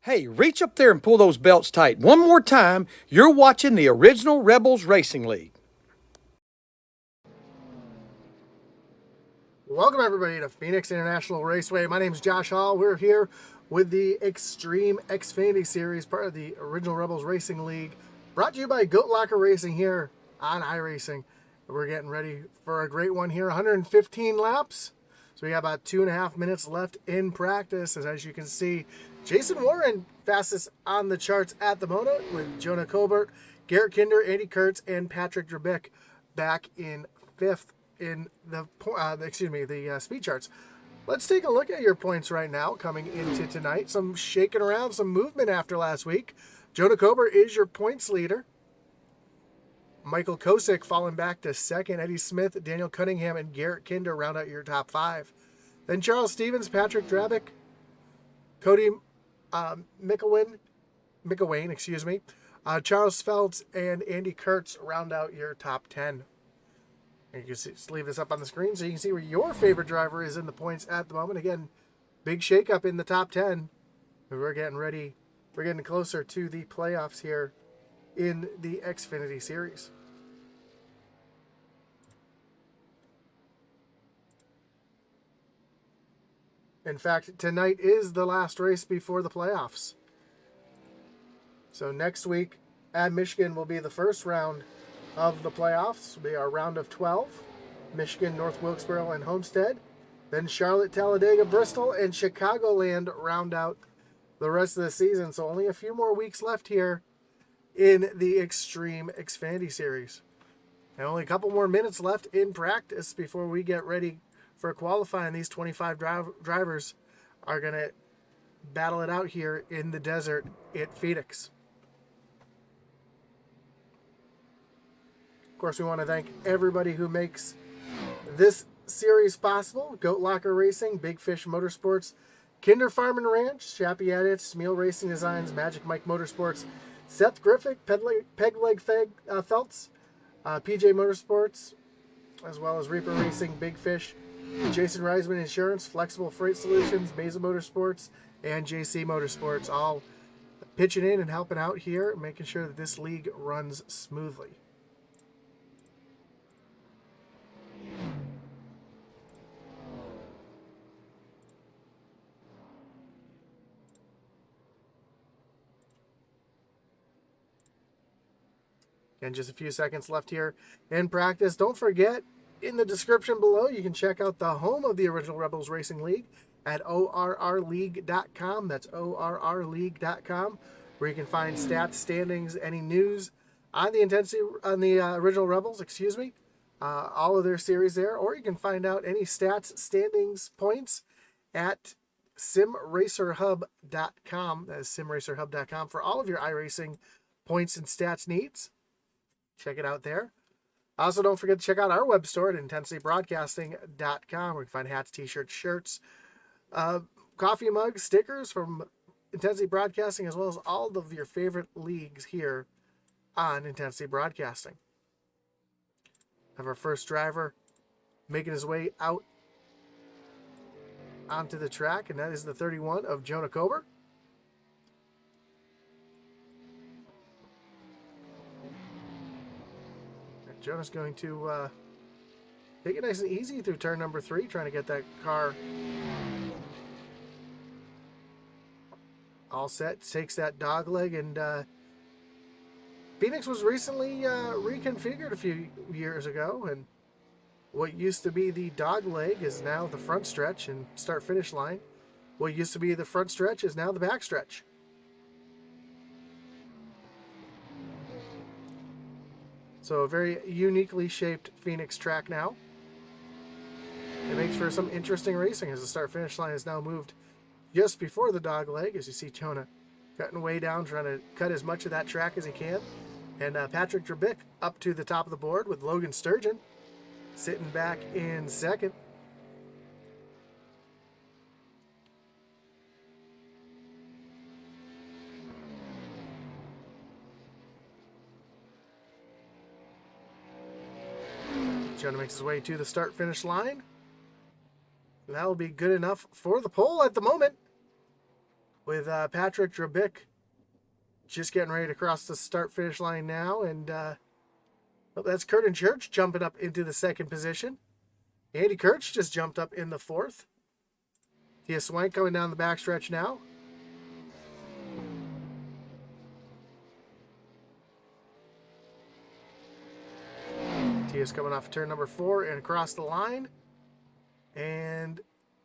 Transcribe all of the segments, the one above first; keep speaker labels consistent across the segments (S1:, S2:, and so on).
S1: Hey, reach up there and pull those belts tight. One more time, you're watching the original Rebels Racing League.
S2: Welcome everybody to Pheonix International Raceway. My name is Josh Hall. We're here with the Xtreme Xfinity Series, part of the original Rebels Racing League, brought to you by Goat Locker Racing here on iRacing. We're getting ready for a great one here, 115 laps. So we got about 2.5 minutes left in practice. As you can see, Jason Warren fastest on the charts at the moment with Jonah Colbert, Garrett Kinder, Andy Kurtz, and Patrick Drabick back in 5th in the speed charts. Let's take a look at your points right now coming into tonight. Some shaking around, some movement after last week. Jonah Coburn is your points leader. Michael Kosick falling back to 2nd. Eddie Smith, Daniel Cunningham, and Garrett Kinder round out your top 5. Then Charles Stevens, Patrick Drabick, Cody McElwain, Charles Feltz, and Andy Kurtz round out your top 10. And you can see, just leave this up on the screen so you can see where your favorite driver is in the points at the moment. Again, big shakeup in the top 10. We're getting ready. We're getting closer to the playoffs here in the Xfinity Series. In fact, tonight is the last race before the playoffs. So next week at Michigan will be the first round of the playoffs will be our round of 12. Michigan, North Wilkesboro, and Homestead. Then Charlotte, Talladega, Bristol, and Chicagoland round out the rest of the season. So only a few more weeks left here in the Xtreme Xfinity Series. And only a couple more minutes left in practice before we get ready for qualifying. These 25 drivers are going to battle it out here in the desert at Pheonix. Of course, we want to thank everybody who makes this series possible. Goat Locker Racing, Big Fish Motorsports, Kinder Farm and Ranch, Shappy Edits, Meal Racing Designs, Magic Mike Motorsports, Seth Griffith, Peg Leg Felts, PJ Motorsports, as well as Reaper Racing, Big Fish, Jason Reisman Insurance, Flexible Freight Solutions, Mesa Motorsports, and JC Motorsports, all pitching in and helping out here, making sure that this league runs smoothly. And just a few seconds left here in practice. Don't forget, in the description below, you can check out the home of the Original Rebels Racing League at ORRleague.com. That's ORRleague.com, where you can find stats, standings, any news on the Original Rebels, all of their series there. Or you can find out any stats, standings, points at simracerhub.com. That is simracerhub.com for all of your iRacing points and stats needs. Check it out there. Also, don't forget to check out our web store at intensitybroadcasting.com, where you can find hats, t-shirts, shirts, coffee mugs, stickers from Intensity Broadcasting, as well as all of your favorite leagues here on Intensity Broadcasting. Have our first driver making his way out onto the track, and that is the 31 of Jonah Coburn. Jonah's going to take it nice and easy through turn number 3, trying to get that car all set. Takes that dog leg, and Pheonix was recently reconfigured a few years ago, and what used to be the dog leg is now the front stretch and start-finish line. What used to be the front stretch is now the back stretch. So a very uniquely shaped Pheonix track now. It makes for some interesting racing as the start-finish line is now moved just before the dog leg, as you see Jonah cutting way down, trying to cut as much of that track as he can. And Patrick Drabick up to the top of the board with Logan Sturgeon sitting back in second. Jonah makes his way to the start-finish line. That will be good enough for the pole at the moment, with Patrick Drabick just getting ready to cross the start-finish line now. And that's Curtin Church jumping up into the second position. Andy Kirch just jumped up in the fourth. Tia Swank going down the backstretch now. Tia's coming off turn number 4 and across the line. And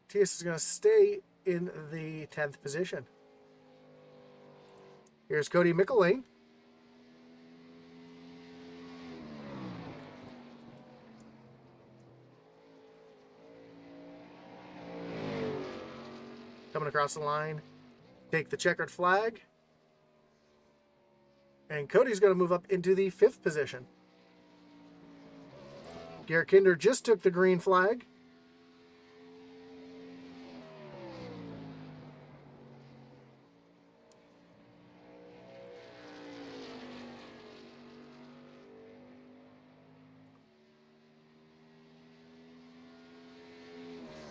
S2: Tia's is going to stay in the 10th position. Here's Cody McElwain. Coming across the line. Take the checkered flag. And Cody's going to move up into the 5th position. Garrett Kinder just took the green flag.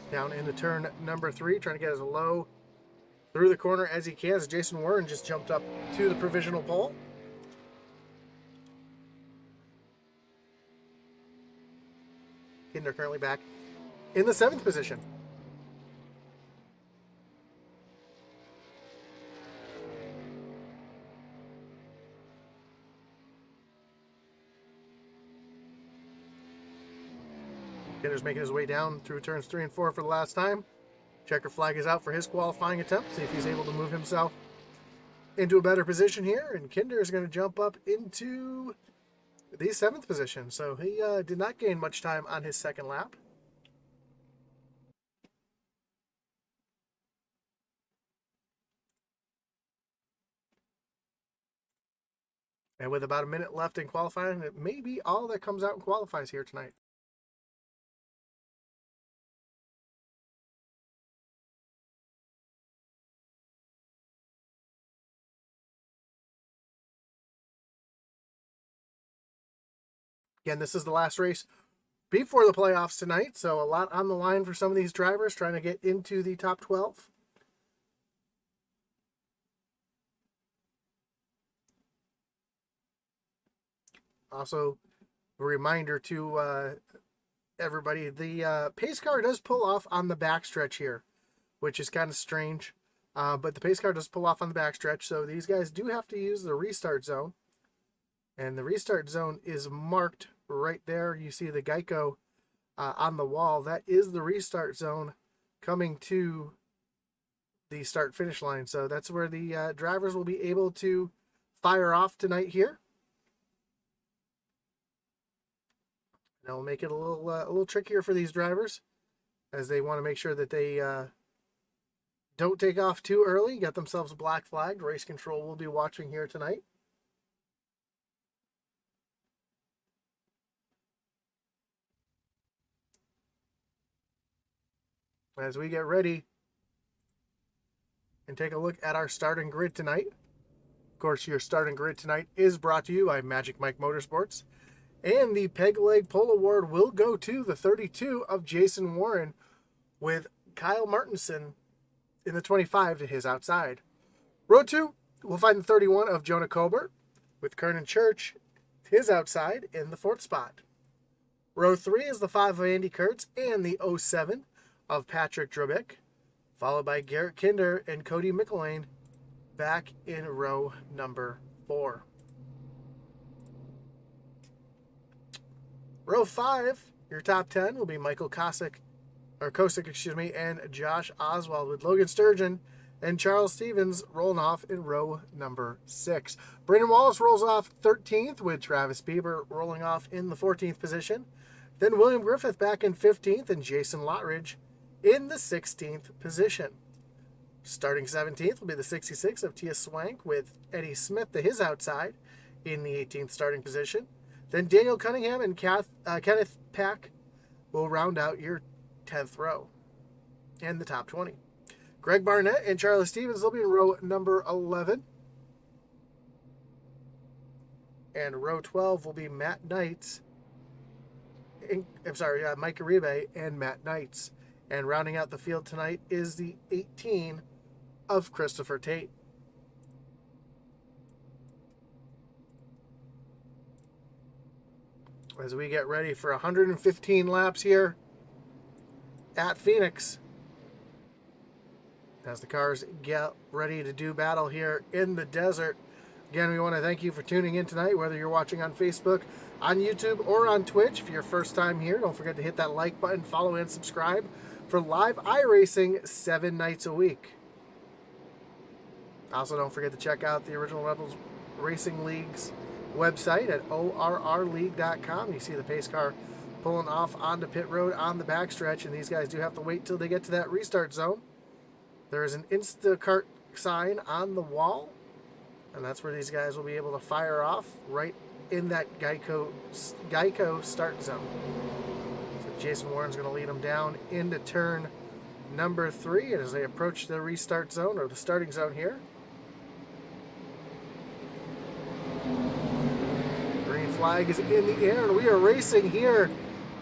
S2: Down into turn number 3, trying to get as low through the corner as he can, as Jason Warren just jumped up to the provisional pole. Kinder currently back in the 7th position. Kinder's making his way down through turns 3 and 4 for the last time. Checker flag is out for his qualifying attempt. See if he's able to move himself into a better position here. And Kinder is going to jump up into the 7th position. So he did not gain much time on his second lap. And with about a minute left in qualifying, it may be all that comes out and qualifies here tonight. Again, this is the last race before the playoffs tonight, so a lot on the line for some of these drivers trying to get into the top 12. Also, a reminder to everybody, the pace car does pull off on the backstretch here, which is kind of strange. But the pace car does pull off on the backstretch, so these guys do have to use the restart zone. And the restart zone is marked right there. You see the Geico on the wall. That is the restart zone coming to the start-finish line. So that's where the drivers will be able to fire off tonight here. That will make it a little trickier for these drivers, as they want to make sure that they don't take off too early, get themselves black flagged. Race control will be watching here tonight. As we get ready and take a look at our starting grid tonight. Of course, your starting grid tonight is brought to you by Magic Mike Motorsports. And the Peg Leg Pole Award will go to the 32 of Jason Warren, with Kyle Martinson in the 25 to his outside. Row 2, we'll find the 31 of Jonah Colbert, with Kernan Church his outside in the 4th spot. Row 3 is the 5 of Andy Kurtz and the 07 of Patrick Drobick, followed by Garrett Kinder and Cody McElwain back in row number 4. Row 5, your top 10 will be Michael Kosick, and Josh Oswald, with Logan Sturgeon and Charles Stevens rolling off in row number 6. Brandon Wallace rolls off 13th, with Travis Bieber rolling off in the 14th position. Then William Griffith back in 15th, and Jason Lottridge in the 16th position. Starting 17th will be the 66 of Tia Swank, with Eddie Smith to his outside in the 18th starting position. Then Daniel Cunningham and Kenneth Pack will round out your 10th row and the top 20. Greg Barnett and Charlie Stevens will be in row number 11. And row 12 will be Matt Knights. Mike Uribe and Matt Knights. And rounding out the field tonight is the 18 of Christopher Tate. As we get ready for 115 laps here at Pheonix, as the cars get ready to do battle here in the desert. Again, we want to thank you for tuning in tonight, whether you're watching on Facebook, on YouTube, or on Twitch. If you're first time here, don't forget to hit that like button, follow, and subscribe for live iRacing 7 nights a week. Also, don't forget to check out the Original Rebels Racing League's website at ORRleague.com. You see the pace car pulling off onto pit road on the backstretch, and these guys do have to wait till they get to that restart zone. There is an Instacart sign on the wall, and that's where these guys will be able to fire off right in that Geico start zone. So Jason Warren's going to lead them down into turn number 3 as they approach the restart zone, or the starting zone here. Green flag is in the air, and we are racing here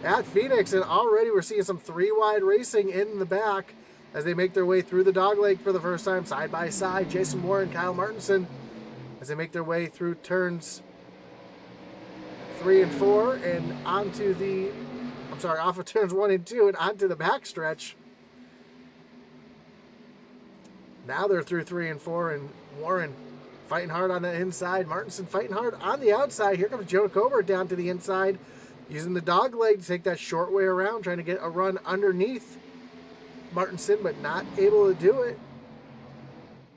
S2: at Pheonix, and already we're seeing some 3-wide racing in the back as they make their way through the dogleg for the first time, side by side. Jason Warren, Kyle Martinson, as they make their way through turns 3 and 4 and onto the, off of turns 1 and 2 and onto the backstretch. Now they're through 3 and 4, and Warren fighting hard on the inside. Martinson fighting hard on the outside. Here comes Jonah Coburn down to the inside. Using the dog leg to take that short way around, trying to get a run underneath Martinson, but not able to do it.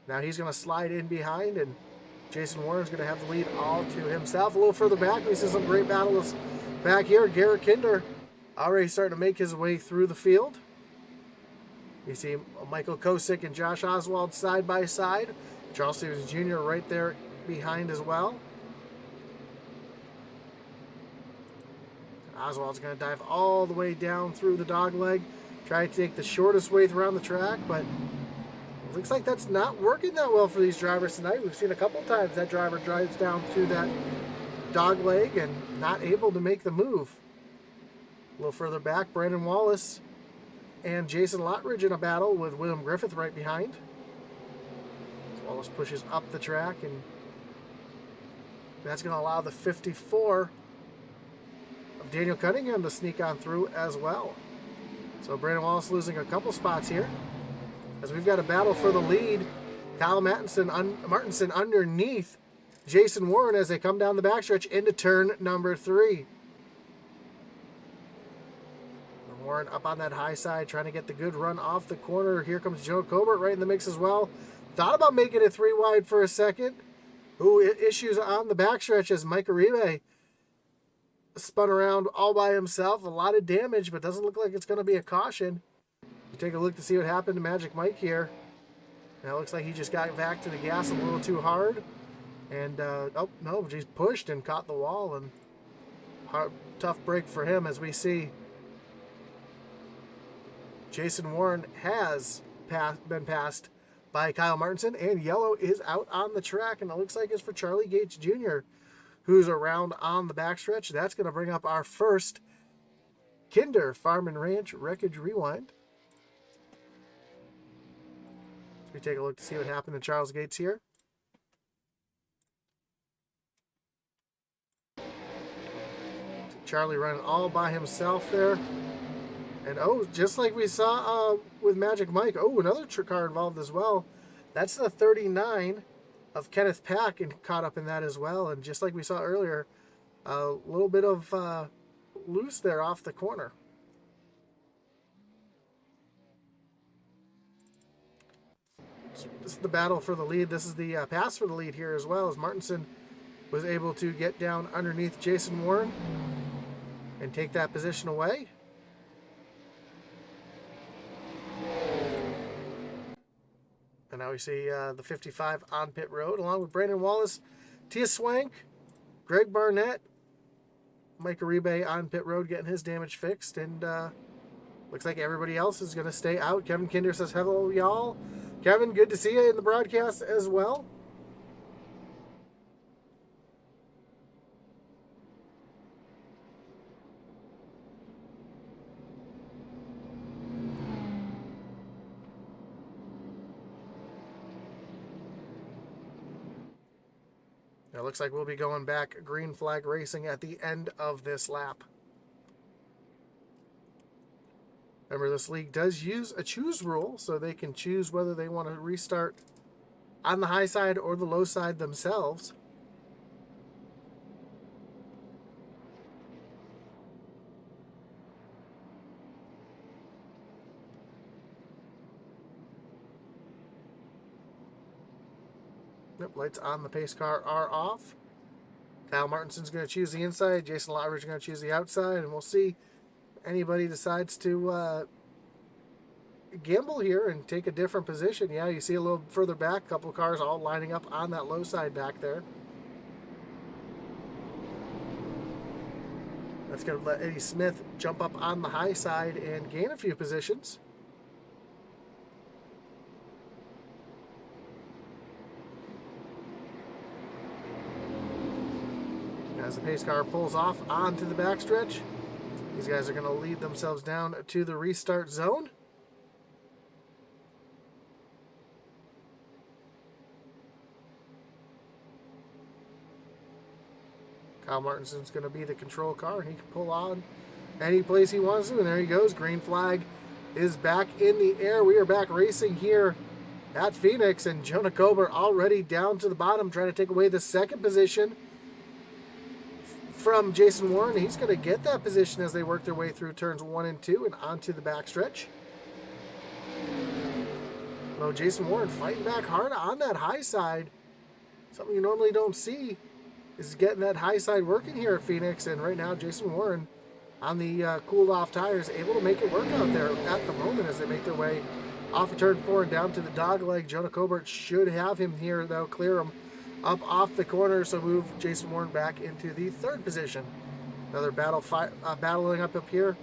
S2: Now he's going to slide in behind, and Jason Warren's going to have the lead all to himself. A little further back, we see some great battles back here. Garrett Kinder already starting to make his way through the field. You see Michael Kosick and Josh Oswald side by side. Charles Stevens Jr. right there behind as well. Oswald's going to dive all the way down through the dog leg. Try to take the shortest way around the track, but it looks like that's not working that well for these drivers tonight. We've seen a couple times that driver drives down through that dog leg and not able to make the move. A little further back, Brandon Wallace and Jason Lottridge in a battle with William Griffith right behind. So Wallace pushes up the track, and that's going to allow the 54 of Daniel Cunningham to sneak on through as well. So Brandon Wallace losing a couple spots here, as we've got a battle for the lead. Kyle Martinson underneath Jason Warren as they come down the backstretch into turn number 3. Warren up on that high side, trying to get the good run off the corner. Here comes Jonah Coburn right in the mix as well. Thought about making it 3 wide for a second. Ooh, issues on the backstretch as Mike Uribe spun around all by himself. A lot of damage, but doesn't look like it's going to be a caution. You take a look to see what happened to Magic Mike here. Now it looks like he just got back to the gas a little too hard. And, oh, no, he's pushed and caught the wall. And tough break for him, as we see Jason Warren has been passed by Kyle Martinson, and yellow is out on the track, and it looks like it's for Charlie Gates Jr., who's around on the backstretch. That's going to bring up our first Kinder Farm and Ranch Wreckage Rewind. So we take a look to see what happened to Charles Gates here. Charlie running all by himself there. And, oh, just like we saw with Magic Mike, oh, another car involved as well. That's the 39 of Kenneth Pack and caught up in that as well. And just like we saw earlier, a little bit of loose there off the corner. This is the battle for the lead. This is the pass for the lead here as well, as Martinson was able to get down underneath Jason Warren and take that position away. And now we see the 55 on pit road, along with Brandon Wallace, Tia Swank, Greg Barnett, Mike Uribe on pit road getting his damage fixed. And looks like everybody else is going to stay out. Kevin Kinder says, hello, y'all. Kevin, good to see you in the broadcast as well. It looks like we'll be going back green flag racing at the end of this lap. Remember, this league does use a choose rule, so they can choose whether they want to restart on the high side or the low side themselves. Yep, lights on the pace car are off. Kyle Martinson's going to choose the inside. Jason Lottridge is going to choose the outside. And we'll see if anybody decides to gamble here and take a different position. Yeah, you see a little further back, a couple of cars all lining up on that low side back there. That's going to let Eddie Smith jump up on the high side and gain a few positions. As the pace car pulls off onto the backstretch, these guys are going to lead themselves down to the restart zone. Kyle Martinson's going to be the control car, and he can pull on any place he wants to. And there he goes. Green flag is back in the air. We are back racing here at Pheonix, and Jonah Colbert already down to the bottom, trying to take away the second position from Jason Warren. He's going to get that position as they work their way through turns 1 and 2 and onto the backstretch. Well, Jason Warren fighting back hard on that high side. Something you normally don't see is getting that high side working here at Pheonix. And right now, Jason Warren on the cooled off tires, able to make it work out there at the moment as they make their way off of turn 4 and down to the dog leg. Jonah Colbert should have him here. They'll clear him up off the corner, so move Jason Warren back into the 3rd position. Another battling up here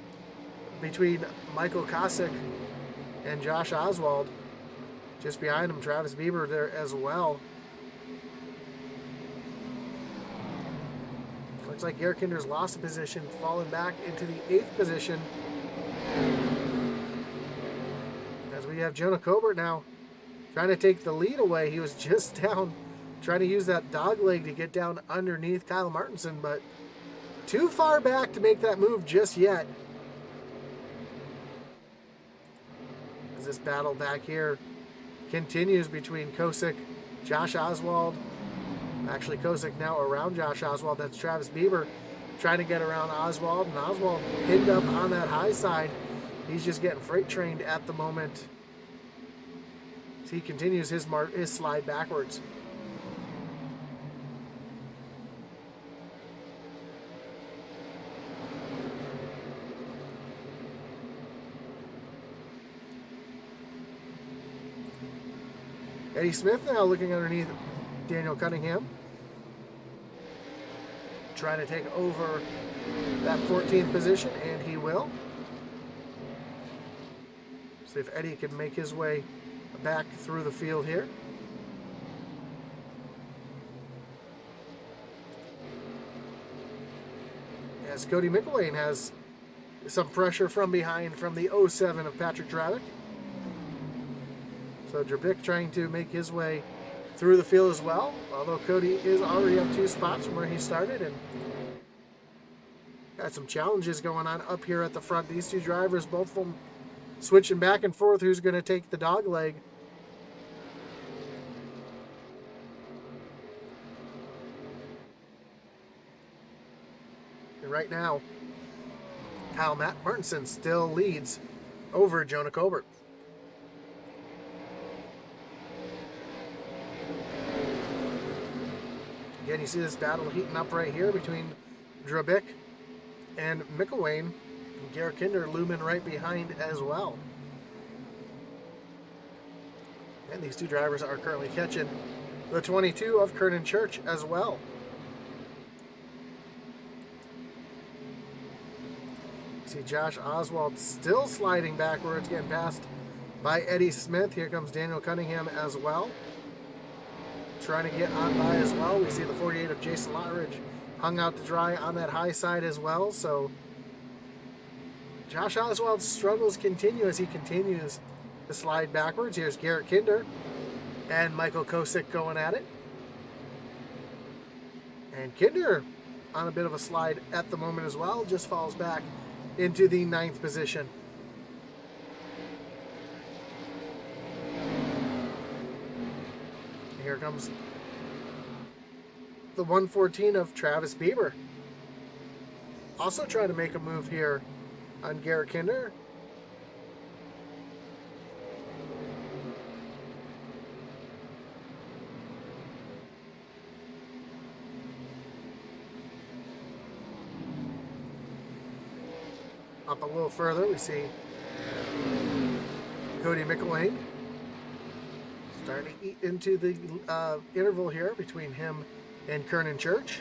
S2: between Michael Kosick and Josh Oswald. Just behind him, Travis Bieber there as well. Looks like Garrett Kinder's lost a position, falling back into the 8th position. As we have Jonah Coburn now trying to take the lead away. He was just down, trying to use that dog leg to get down underneath Kyle Martinson, but too far back to make that move just yet. As this battle back here continues between Kosick, Josh Oswald. Actually, Kosick now around Josh Oswald. That's Travis Bieber trying to get around Oswald. And Oswald pinned up on that high side. He's just getting freight trained at the moment. So he continues his slide backwards. Eddie Smith now looking underneath Daniel Cunningham, trying to take over that 14th position, and he will. See if Eddie can make his way back through the field here. As Cody McElwain has some pressure from behind from the 07 of Patrick Dravick. So Drabick trying to make his way through the field as well, although Cody is already up 2 spots from where he started, and got some challenges going on up here at the front. These 2 drivers, both of them switching back and forth who's going to take the dog leg. And right now, Kyle Martinson still leads over Jonah Colbert. Again, you see this battle heating up right here between Drabick and McElwain. And Garrett Kinder looming right behind as well. And these 2 drivers are currently catching the 22 of Kernan Church as well. See Josh Oswald still sliding backwards, getting passed by Eddie Smith. Here comes Daniel Cunningham as well, trying to get on by as well. We see the 48 of Jason Lottridge hung out to dry on that high side as well. So Josh Oswald's struggles continue as he continues to slide backwards. Here's Garrett Kinder and Michael Kosick going at it. And Kinder on a bit of a slide at the moment as well, just falls back into the 9th position. Here comes the 114 of Travis Bieber. Also trying to make a move here on Garrett Kinder. Up a little further, we see Cody McElwain starting to eat into the interval here between him and Kernan Church.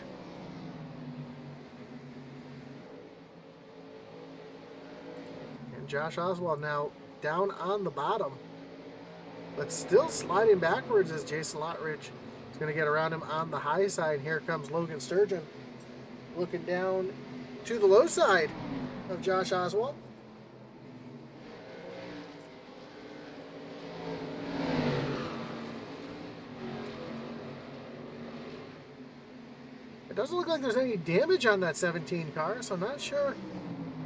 S2: And Josh Oswald now down on the bottom, but still sliding backwards as Jason Lottridge is going to get around him on the high side. Here comes Logan Sturgeon looking down to the low side of Josh Oswald. It doesn't look like there's any damage on that 17 car, so I'm not sure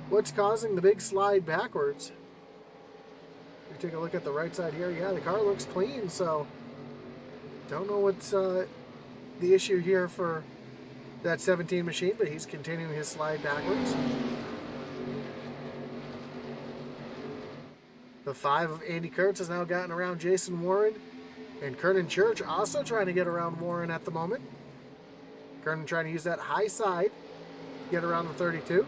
S2: what's causing the big slide backwards. If you take a look at the right side here, yeah, the car looks clean, so don't know what's the issue here for that 17 machine, but he's continuing his slide backwards. The 5 of Andy Kurtz has now gotten around Jason Warren, and Kernan Church also trying to get around Warren at the moment. Kernan trying to use that high side to get around the 32.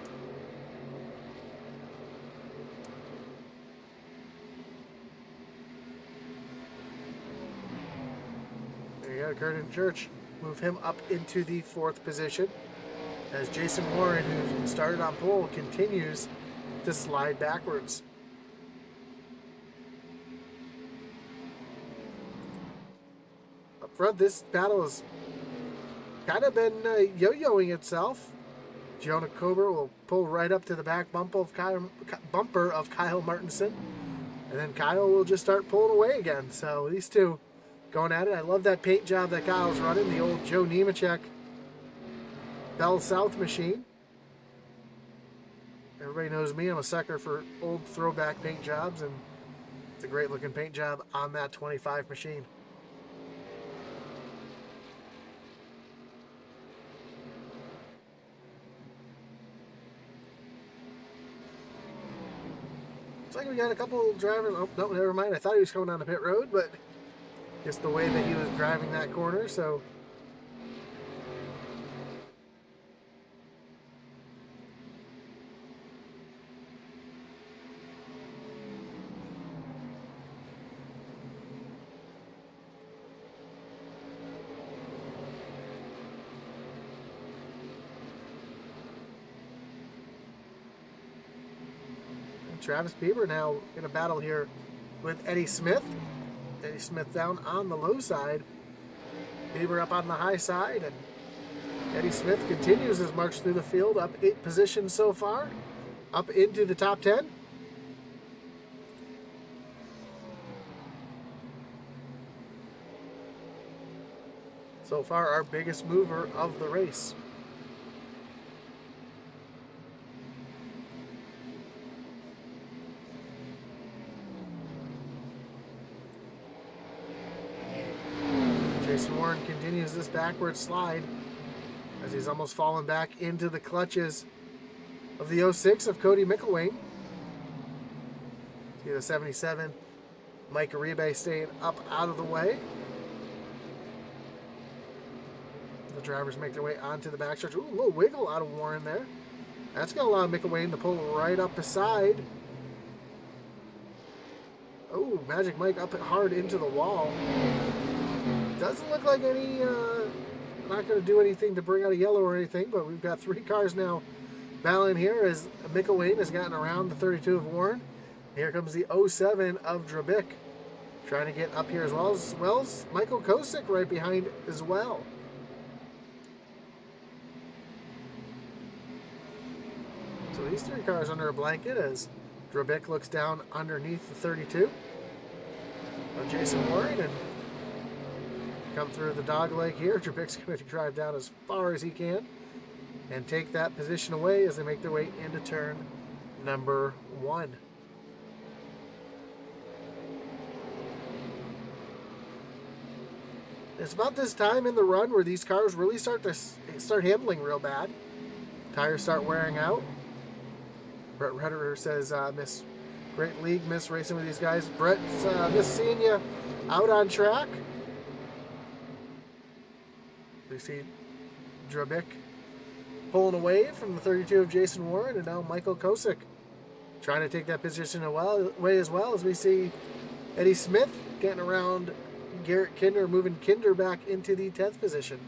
S2: There you go, Kernan Church. Move him up into the 4th position as Jason Warren, who started on pole, continues to slide backwards. Up front, this battle has kind of been yo-yoing itself. Jonah Coburn will pull right up to the back bumper of Kyle Martinson, and then Kyle will just start pulling away again. So these two going at it. I love that paint job that Kyle's running, the old Joe Nemechek Bell South machine. Everybody knows me. I'm a sucker for old throwback paint jobs, and it's a great looking paint job on that 25 machine. Looks like we got a couple drivers. Oh, no, never mind. I thought he was coming down the pit road, but just the way that he was driving that corner, so. Travis Bieber now in a battle here with Eddie Smith. Eddie Smith down on the low side. Bieber up on the high side. And Eddie Smith continues his march through the field, up 8 positions so far. Up into the top 10. So far, our biggest mover of the race. Jason Warren continues this backward slide as he's almost fallen back into the clutches of the 06 of Cody McElwain. See the 77, Mike Uribe staying up out of the way. The drivers make their way onto the backstretch. Ooh, a little wiggle out of Warren there. That's going to allow McElwain to pull right up beside. Oh, Magic Mike up hard into the wall. Doesn't look like any, not going to do anything to bring out a yellow or anything, but we've got 3 cars now battling here as McElwain has gotten around the 32 of Warren. Here comes the 07 of Drabick trying to get up here as well as Michael Kosick right behind as well. So these 3 cars under a blanket as Drabick looks down underneath the 32 of Jason Warren and come through the dog leg here. Drabick's going to drive down as far as he can and take that position away as they make their way into turn number 1. It's about this time in the run where these cars really start handling real bad. Tires start wearing out. Brett Rederer says, miss great league, miss racing with these guys. Brett, miss seeing you out on track. We see Drabick pulling away from the 32 of Jason Warren, and now Michael Kosick trying to take that position away as well, as we see Eddie Smith getting around Garrett Kinder, moving Kinder back into the 10th position.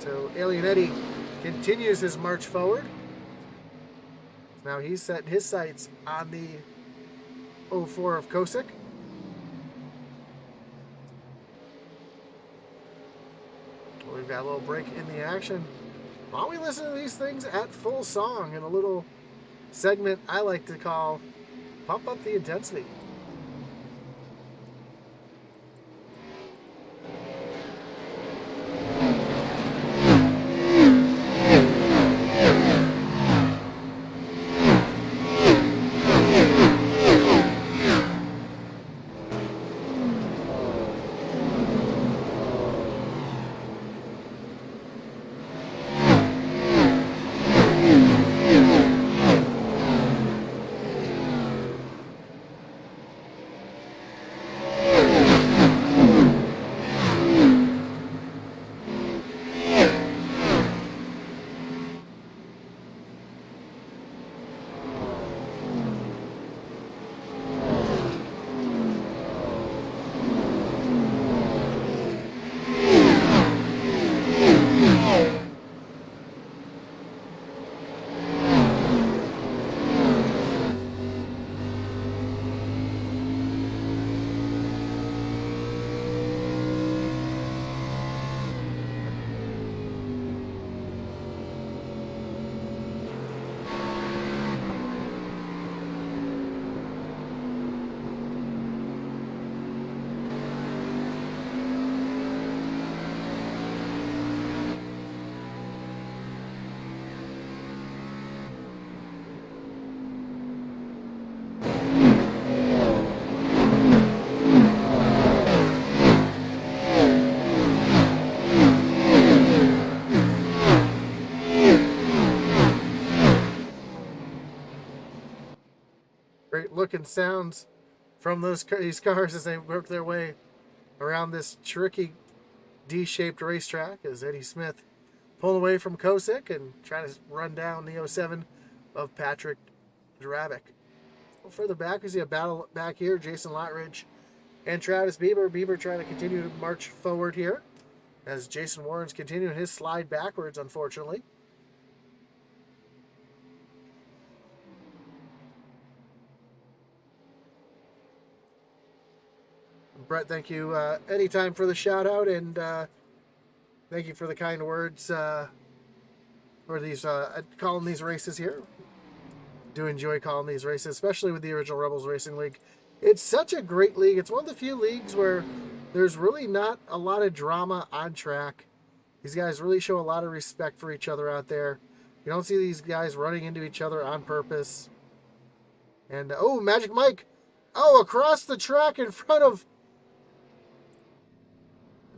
S2: So Alien Eddie continues his march forward. Now he's setting his sights on the 04 of Kosick. We've got a little break in the action. Why don't we listen to these things at full song in a little segment I like to call Pump Up the Intensity. and sounds from these cars as they work their way around this tricky D-shaped racetrack as Eddie Smith pulled away from Kosick and trying to run down the 07 of Patrick Drabick. Well, further back, we see a battle back here. Jason Lottridge and Travis Bieber. Bieber trying to continue to march forward here as Jason Warren's continuing his slide backwards, unfortunately. Brett, thank you anytime for the shout out, and thank you for the kind words for these calling these races here. Do enjoy calling these races, especially with the Original Rebels Racing League. It's such a great league. It's one of the few leagues where there's really not a lot of drama on track. These guys really show a lot of respect for each other out there. You don't see these guys running into each other on purpose. And, oh, Magic Mike. Oh, across the track in front of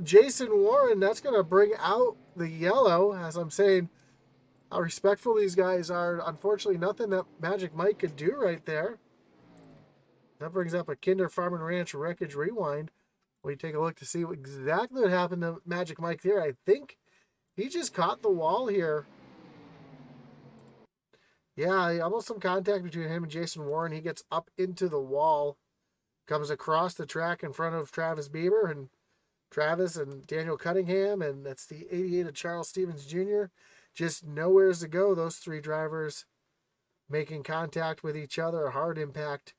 S2: Jason Warren. That's going to bring out the yellow, as I'm saying. How respectful these guys are. Unfortunately, nothing that Magic Mike could do right there. That brings up a Kinder Farm and Ranch Wreckage Rewind. We take a look to see exactly what happened to Magic Mike there. I think he just caught the wall here. Yeah, almost some contact between him and Jason Warren. He gets up into the wall, comes across the track in front of Travis Bieber and Travis and Daniel Cunningham, and that's the 88 of Charles Stevens Jr. Just nowheres to go. Those three drivers making contact with each other. A hard impact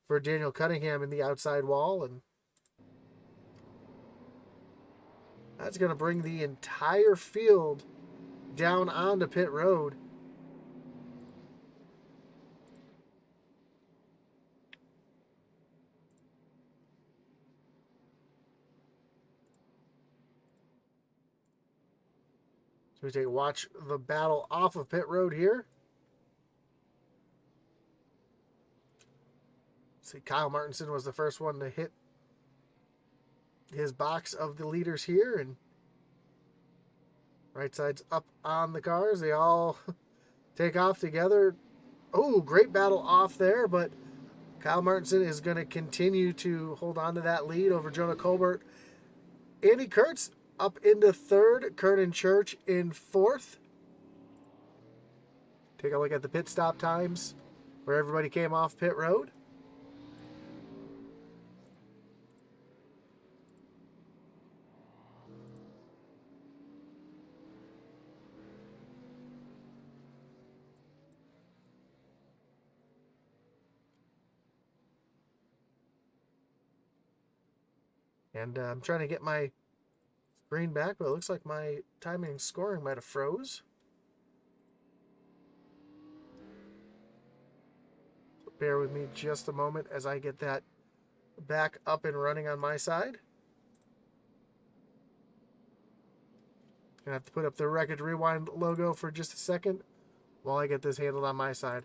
S2: for Daniel Cunningham in the outside wall, and that's going to bring the entire field down onto pit road. So we take watch the battle off of pit road here. See, Kyle Martinson was the first one to hit his box of the leaders here, and right side's up on the cars. They all take off together. Oh, great battle off there, but Kyle Martinson is going to continue to hold on to that lead over Jonah Colbert. Andy Kurtz up into third. Kernan Church in fourth. Take a look at the pit stop times where everybody came off pit road. And I'm trying to get my screen back, but it looks like my timing and scoring might have froze. So bear with me just a moment as I get that back up and running on my side. Gonna have to put up the Wreckage Rewind logo for just a second while I get this handled on my side.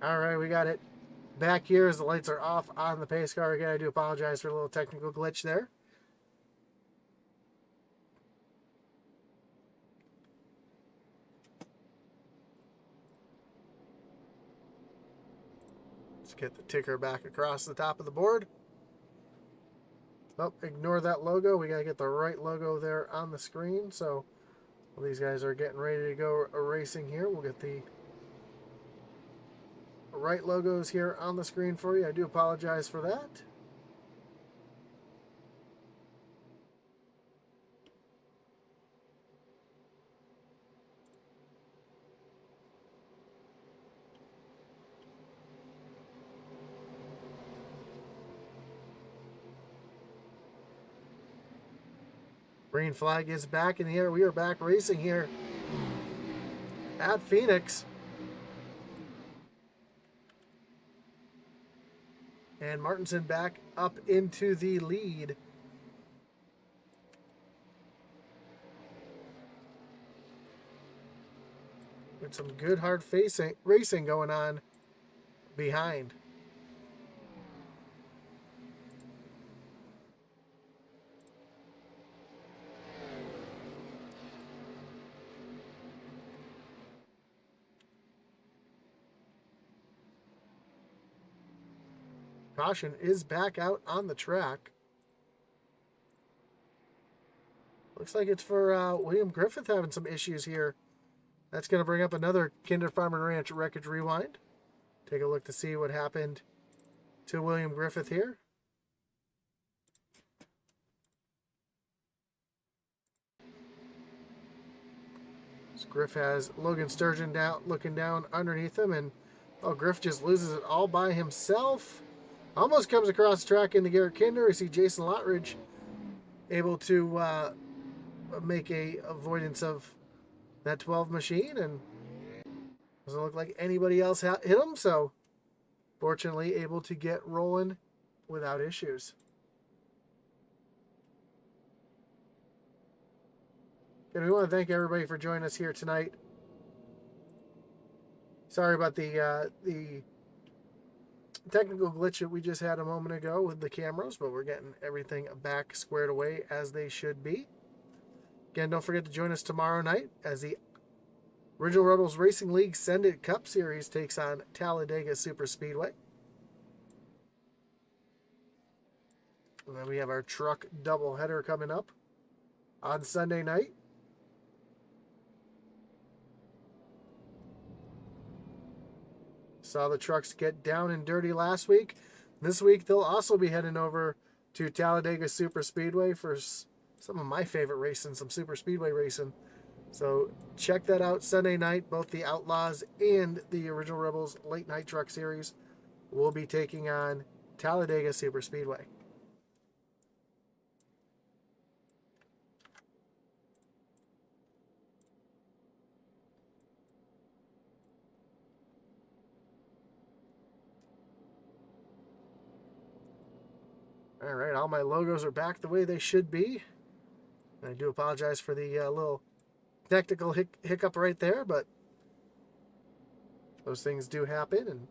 S2: All right, we got it back here as the lights are off on the pace car again. I do apologize for a little technical glitch there. Let's get the ticker back across the top of the board. Oh, ignore that logo. We got to get the right logo there on the screen. So well, these guys are getting ready to go racing here. We'll get the right logos here on the screen for you. I do apologize for that. Green flag is back in the air. We are back racing here at Pheonix. And Martinson back up into the lead. With some good hard racing going on behind. Caution is back out on the track. Looks like it's for William Griffith having some issues here. That's going to bring up another Kinder Farm and Ranch Wreckage Rewind. Take a look to see what happened to William Griffith here. So Griff has Logan Sturgeon looking down underneath him, and Griff just loses it all by himself. Almost comes across the track into Garrett Kinder. We see Jason Lottridge able to make a avoidance of that 12 machine, and doesn't look like anybody else hit him, so fortunately able to get rolling without issues. And we want to thank everybody for joining us here tonight. Sorry about the technical glitch that we just had a moment ago with the cameras, but we're getting everything back squared away as they should be. Again, don't forget to join us tomorrow night as the Original Rebels Racing League Send It Cup Series takes on Talladega Super Speedway. And then we have our truck doubleheader coming up on Sunday night. Saw the trucks get down and dirty last week. This week they'll also be heading over to Talladega Super Speedway for some of my favorite racing, some super speedway racing. So check that out Sunday night. Both the Outlaws and the Original Rebels Late Night Truck Series will be taking on Talladega Super Speedway. All right, all my logos are back the way they should be. I do apologize for the little technical hiccup right there, but those things do happen. And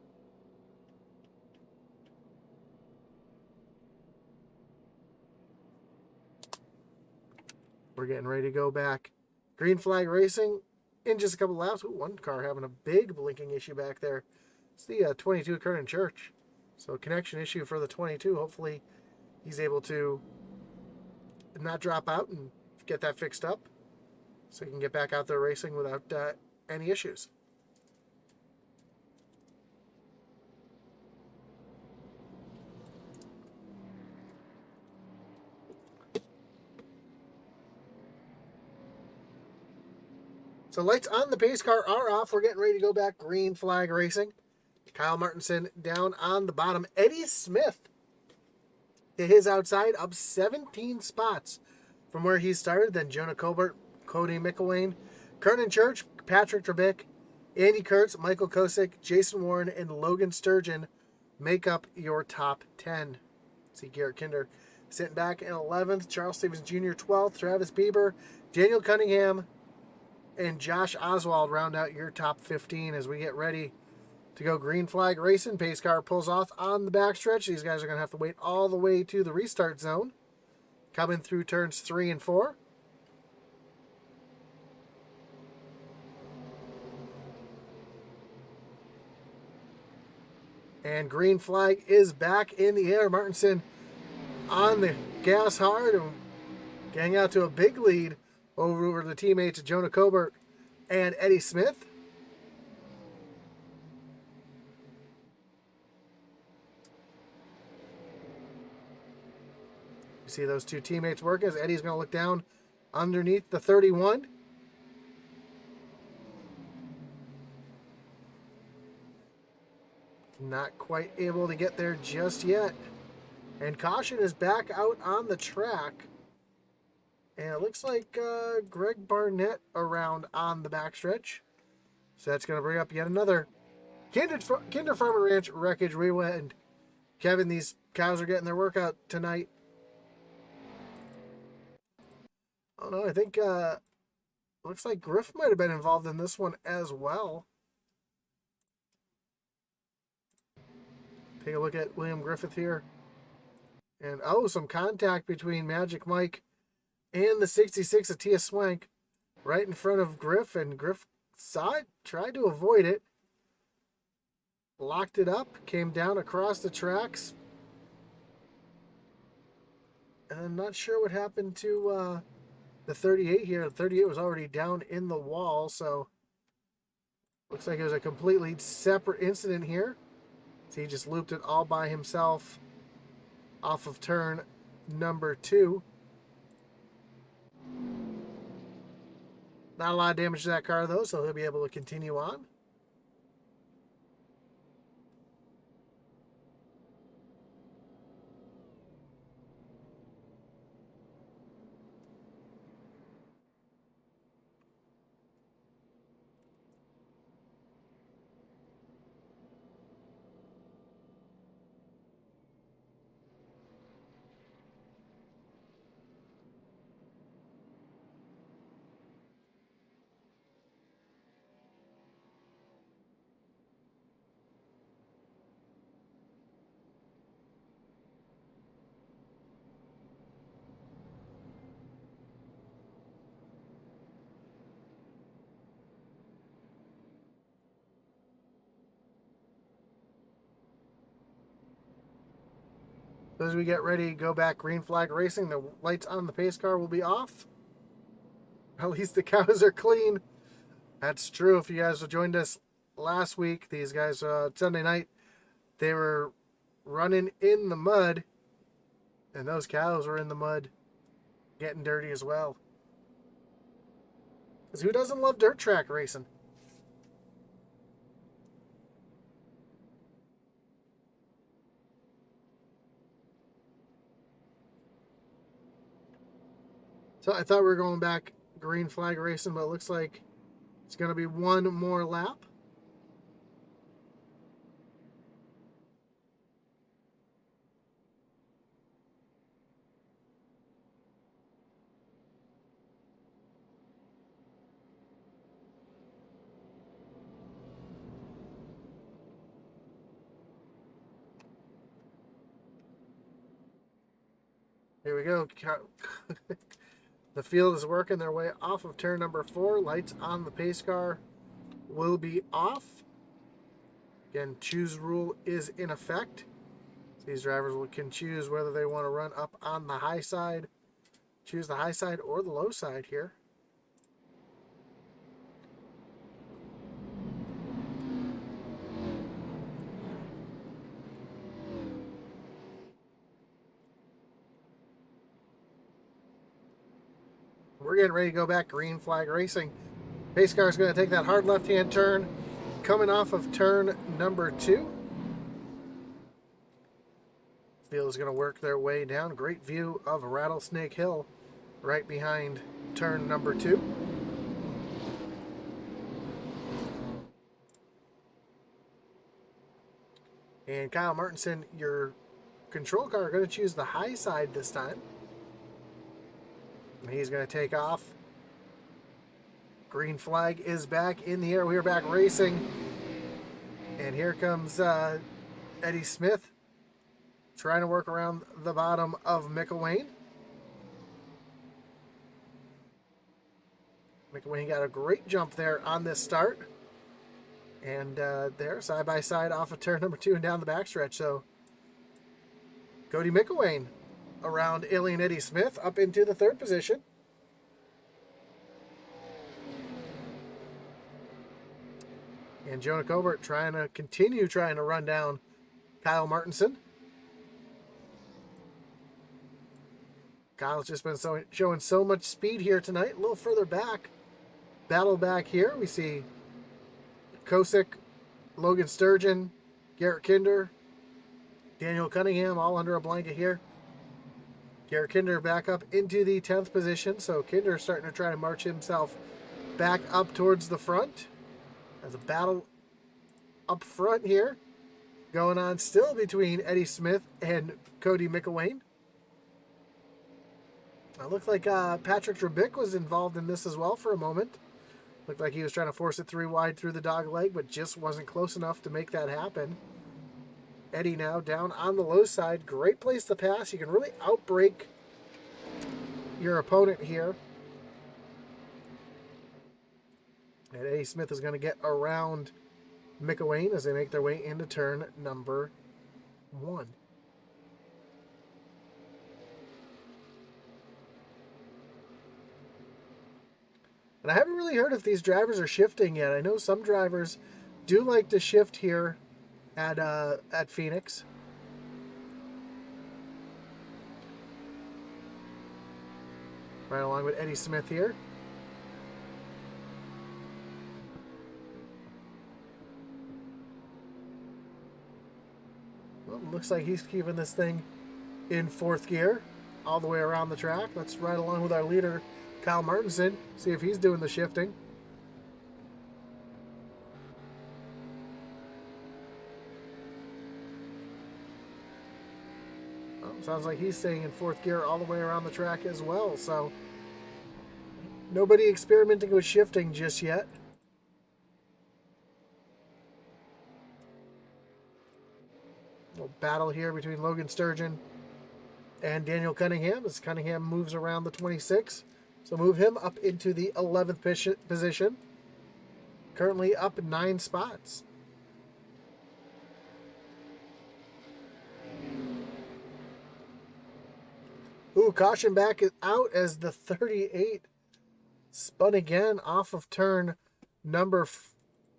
S2: we're getting ready to go back. Green flag racing in just a couple laps. Ooh, one car having a big blinking issue back there. It's the 22 Kernan Church. So connection issue for the 22. Hopefully he's able to not drop out and get that fixed up so he can get back out there racing without any issues. So lights on the pace car are off. We're getting ready to go back green flag racing. Kyle Martinson down on the bottom. Eddie Smith to his outside, up 17 spots from where he started. Then Jonah Colbert, Cody McElwain, Kernan Church, Patrick Trebick, Andy Kurtz, Michael Kosick, Jason Warren, and Logan Sturgeon make up your top 10. See Garrett Kinder sitting back in 11th, Charles Stevens Jr. 12th, Travis Bieber, Daniel Cunningham, and Josh Oswald round out your top 15 as we get ready to go green flag racing. Pace car pulls off on the backstretch. These guys are going to have to wait all the way to the restart zone. Coming through turns 3 and 4. And green flag is back in the air. Martinson on the gas hard and getting out to a big lead over the teammates of Jonah Coburn and Eddie Smith. You see those two teammates work as Eddie's going to look down underneath the 31. Not quite able to get there just yet. And caution is back out on the track And it looks like Greg Barnett around on the backstretch. So that's going to bring up yet another Kinder Farmer Ranch Wreckage Rewind. Kevin, these cows are getting their workout tonight. Oh no, I think looks like Griff might have been involved in this one as well. Take a look at William Griffith here. And oh, some contact between Magic Mike and the 66 of Tia Swank right in front of Griff, and Griff saw it, tried to avoid it, locked it up, came down across the tracks, and I'm not sure what happened to the 38 here. The 38 was already down in the wall, so looks like it was a completely separate incident here. So he just looped it all by himself off of turn number 2. Not a lot of damage to that car, though, so he'll be able to continue on. So as we get ready to go back green flag racing, the lights on the pace car will be off. At least the cows are clean. That's true. If you guys joined us last week, these guys, Sunday night, they were running in the mud, and those cows were in the mud getting dirty as well. Because who doesn't love dirt track racing? So I thought we were going back green flag racing, but it looks like it's going to be one more lap. Here we go. The field is working their way off of turn number 4. Lights on the pace car will be off. Again, choose rule is in effect. These drivers can choose whether they want to run up on the high side, choose the high side or the low side here. We're getting ready to go back green flag racing. Pace car is going to take that hard left-hand turn coming off of turn number 2. Field is going to work their way down. Great view of Rattlesnake Hill right behind turn number 2. And Kyle Martinson, your control car, are going to choose the high side this time. And he's going to take off. Green flag is back in the air. We are back racing. And here comes Eddie Smith trying to work around the bottom of McElwain. McElwain got a great jump there on this start. And there, side by side off of turn number 2 and down the backstretch. So Cody McElwain around Alien Eddie Smith up into the 3rd position. And Jonah Colbert trying to run down Kyle Martinson. Kyle's just been showing so much speed here tonight. A little further back, battle back here, we see Kosick, Logan Sturgeon, Garrett Kinder, Daniel Cunningham all under a blanket here. Garrett Kinder back up into the 10th position. So Kinder starting to try to march himself back up towards the front. There's a battle up front here going on still between Eddie Smith and Cody McElwain. It looked like Patrick Drabick was involved in this as well for a moment. Looked like he was trying to force it 3 wide through the dog leg, but just wasn't close enough to make that happen. Eddie now down on the low side. Great place to pass. You can really outbrake your opponent here. And Eddie Smith is going to get around McElwain as they make their way into turn number 1. And I haven't really heard if these drivers are shifting yet. I know some drivers do like to shift here at Pheonix. Right along with Eddie Smith here. Well, looks like he's keeping this thing in 4th gear all the way around the track. Let's ride along with our leader, Kyle Martinson, see if he's doing the shifting. Well, sounds like he's staying in 4th gear all the way around the track as well. So nobody experimenting with shifting just yet. Little battle here between Logan Sturgeon and Daniel Cunningham as Cunningham moves around the 26. So move him up into the 11th position. Currently up 9 spots. Ooh, caution back is out as the 38 spun again off of turn number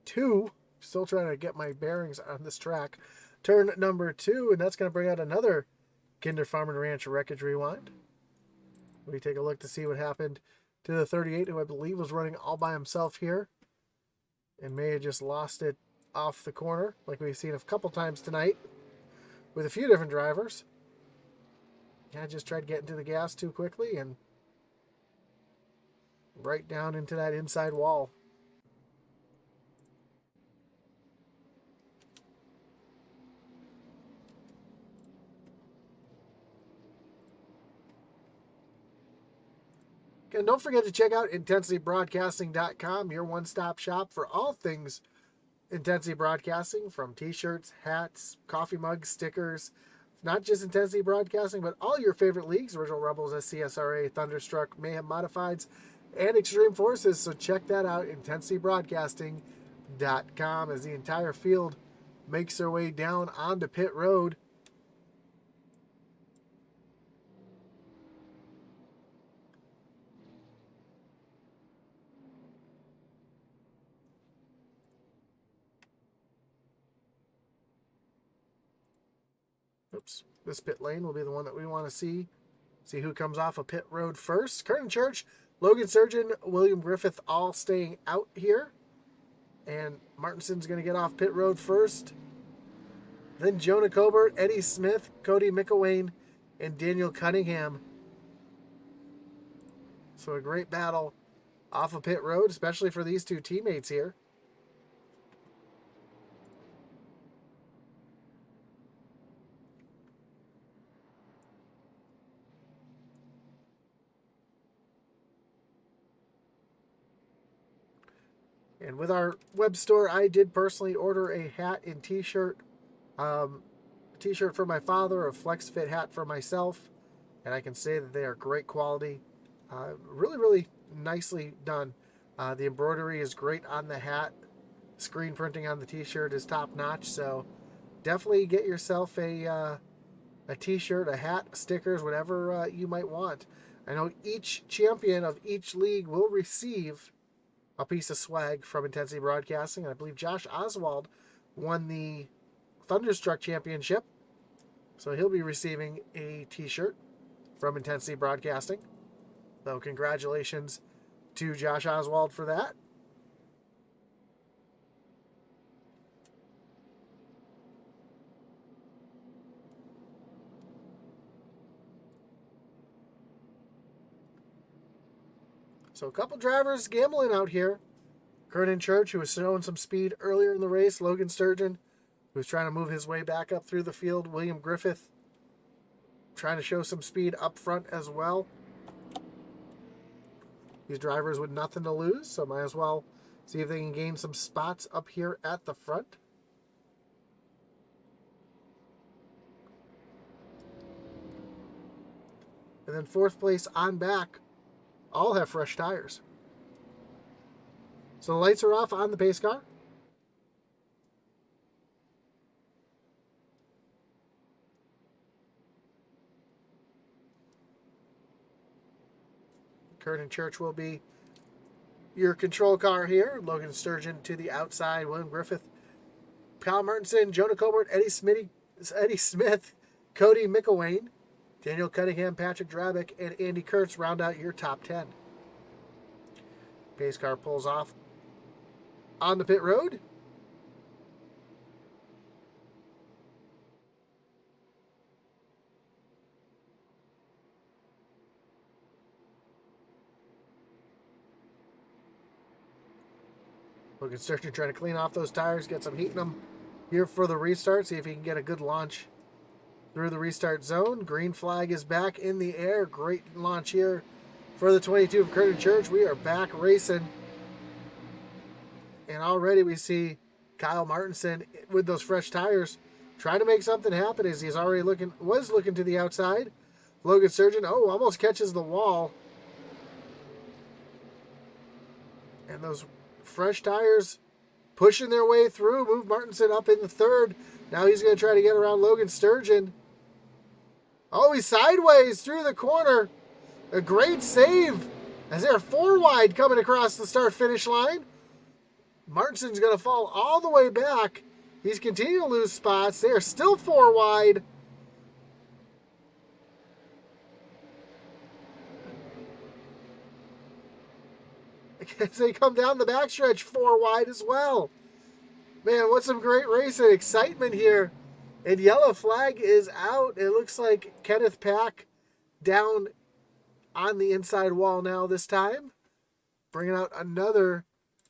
S2: 2. Still trying to get my bearings on this track. Turn number 2, and that's going to bring out another Kinder Farm and Ranch Wreckage Rewind. We take a look to see what happened to the 38, who I believe was running all by himself here and may have just lost it off the corner like we've seen a couple times tonight with a few different drivers. I just tried to get into the gas too quickly and right down into that inside wall. And don't forget to check out IntensityBroadcasting.com, your one-stop shop for all things Intensity Broadcasting, from t-shirts, hats, coffee mugs, stickers. Not just Intensity Broadcasting, but all your favorite leagues, Original Rebels, SCSRA, Thunderstruck, Mayhem Modifieds, and Extreme Forces. So check that out, IntensityBroadcasting.com, as the entire field makes their way down onto pit road. Oops, this pit lane will be the one that we want to see. See who comes off of pit road first. Curtin Church, Logan Sturgeon, William Griffith all staying out here. And Martinson's going to get off pit road first. Then Jonah Coburn, Eddie Smith, Cody McElwain, and Daniel Cunningham. So a great battle off of pit road, especially for these two teammates here. And with our web store, I did personally order a hat and t-shirt. T-shirt for my father, a flex fit hat for myself. And I can say that they are great quality. Really, really nicely done. The embroidery is great on the hat. Screen printing on the t-shirt is top notch. So definitely get yourself a t-shirt, a hat, stickers, whatever you might want. I know each champion of each league will receive a piece of swag from Intensity Broadcasting. I believe Josh Oswald won the Thunderstruck Championship, so he'll be receiving a t-shirt from Intensity Broadcasting. So congratulations to Josh Oswald for that. So a couple drivers gambling out here. Kernan Church, who was showing some speed earlier in the race. Logan Sturgeon, who's trying to move his way back up through the field. William Griffith, trying to show some speed up front as well. These drivers with nothing to lose, so might as well see if they can gain some spots up here at the front. And then fourth place on back, all have fresh tires. So the lights are off on the pace car. Kernan Church will be your control car here. Logan Sturgeon to the outside. William Griffith, Kyle Martinson, Jonah Colbert, Eddie Smith, Cody McElwain, Daniel Cunningham, Patrick Drabick, and Andy Kurtz round out your top 10. Pace car pulls off on the pit road. Logan Sturgeon trying to clean off those tires, get some heat in them here for the restart. See if he can get a good launch through the restart zone. Green flag is back in the air. Great launch here for the 22 of Kernan Church. We are back racing. And already we see Kyle Martinson with those fresh tires trying to make something happen as he's already was looking to the outside. Logan Sturgeon, almost catches the wall. And those fresh tires pushing their way through. Move Martinson up in the third. Now he's going to try to get around Logan Sturgeon. He's sideways through the corner. A great save as they're 4 wide coming across the start-finish line. Martinson's going to fall all the way back. He's continuing to lose spots. They are still 4 wide. As they come down the backstretch 4 wide as well. Man, what some great racing excitement here. And yellow flag is out. It looks like Kenneth Pack down on the inside wall now this time. Bringing out another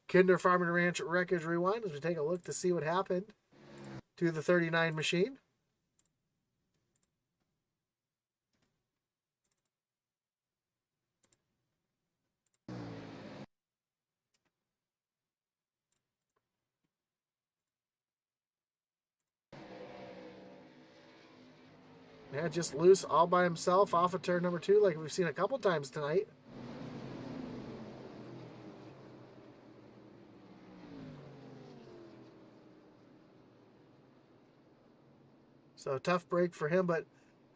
S2: Kinder Farm and Ranch Wreckage Rewind as we take a look to see what happened to the 39 machine. Yeah, just loose all by himself off of turn number 2 like we've seen a couple times tonight. So tough break for him, but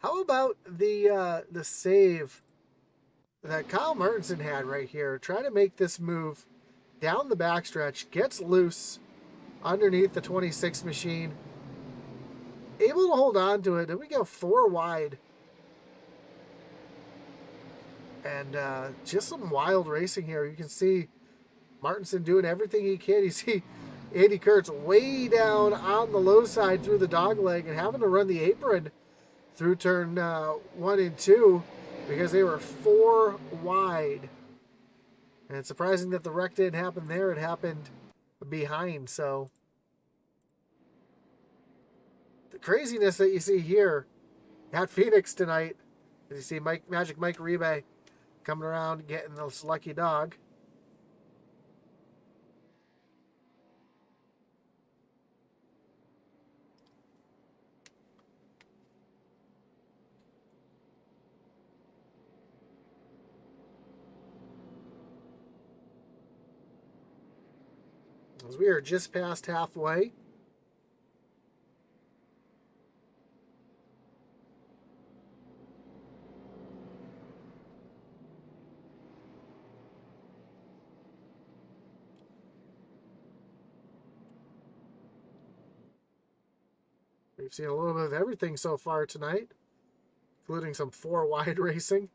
S2: how about the save that Kyle Martinson had right here? Trying to make this move down the backstretch, gets loose underneath the 26 machine. Able to hold on to it. Then we go 4 wide. And just some wild racing here. You can see Martinson doing everything he can. You see Andy Kurtz way down on the low side through the dog leg and having to run the apron through turn 1 and 2 because they were 4 wide. And it's surprising that the wreck didn't happen there. It happened behind. So the craziness that you see here at Pheonix tonight, as you see Magic Mike Rebe coming around getting this lucky dog. As we are just past halfway. We've seen a little bit of everything so far tonight, including some 4 wide racing.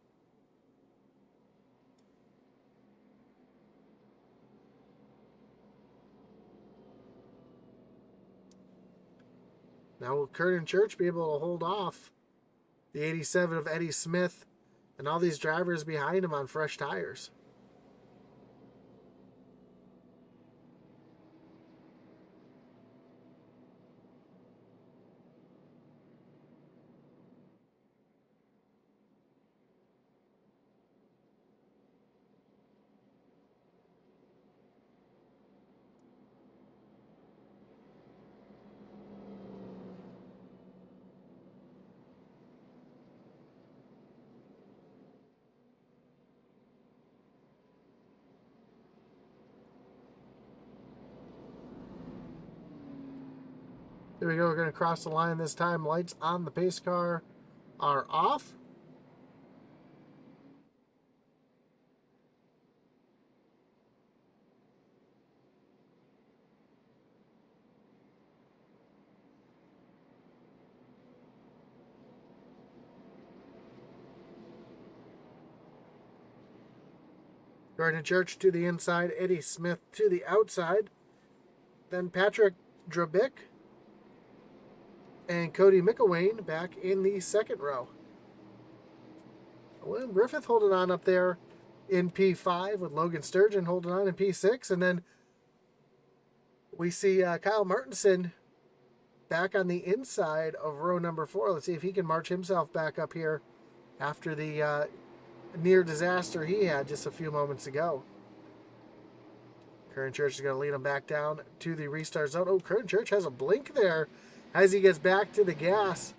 S2: Now will Kernan Church be able to hold off the 87 of Eddie Smith and all these drivers behind him on fresh tires? There we go. We're going to cross the line this time. Lights on the pace car are off. Gardner Church to the inside, Eddie Smith to the outside. Then Patrick Drabick and Cody McElwain back in the second row. William Griffith holding on up there in P5 with Logan Sturgeon holding on in P6. And then we see Kyle Martinson back on the inside of row number 4. Let's see if he can march himself back up here after the near disaster he had just a few moments ago. Curran Church is going to lead him back down to the restart zone. Oh, Curran Church has a blink there as he gets back to the gas.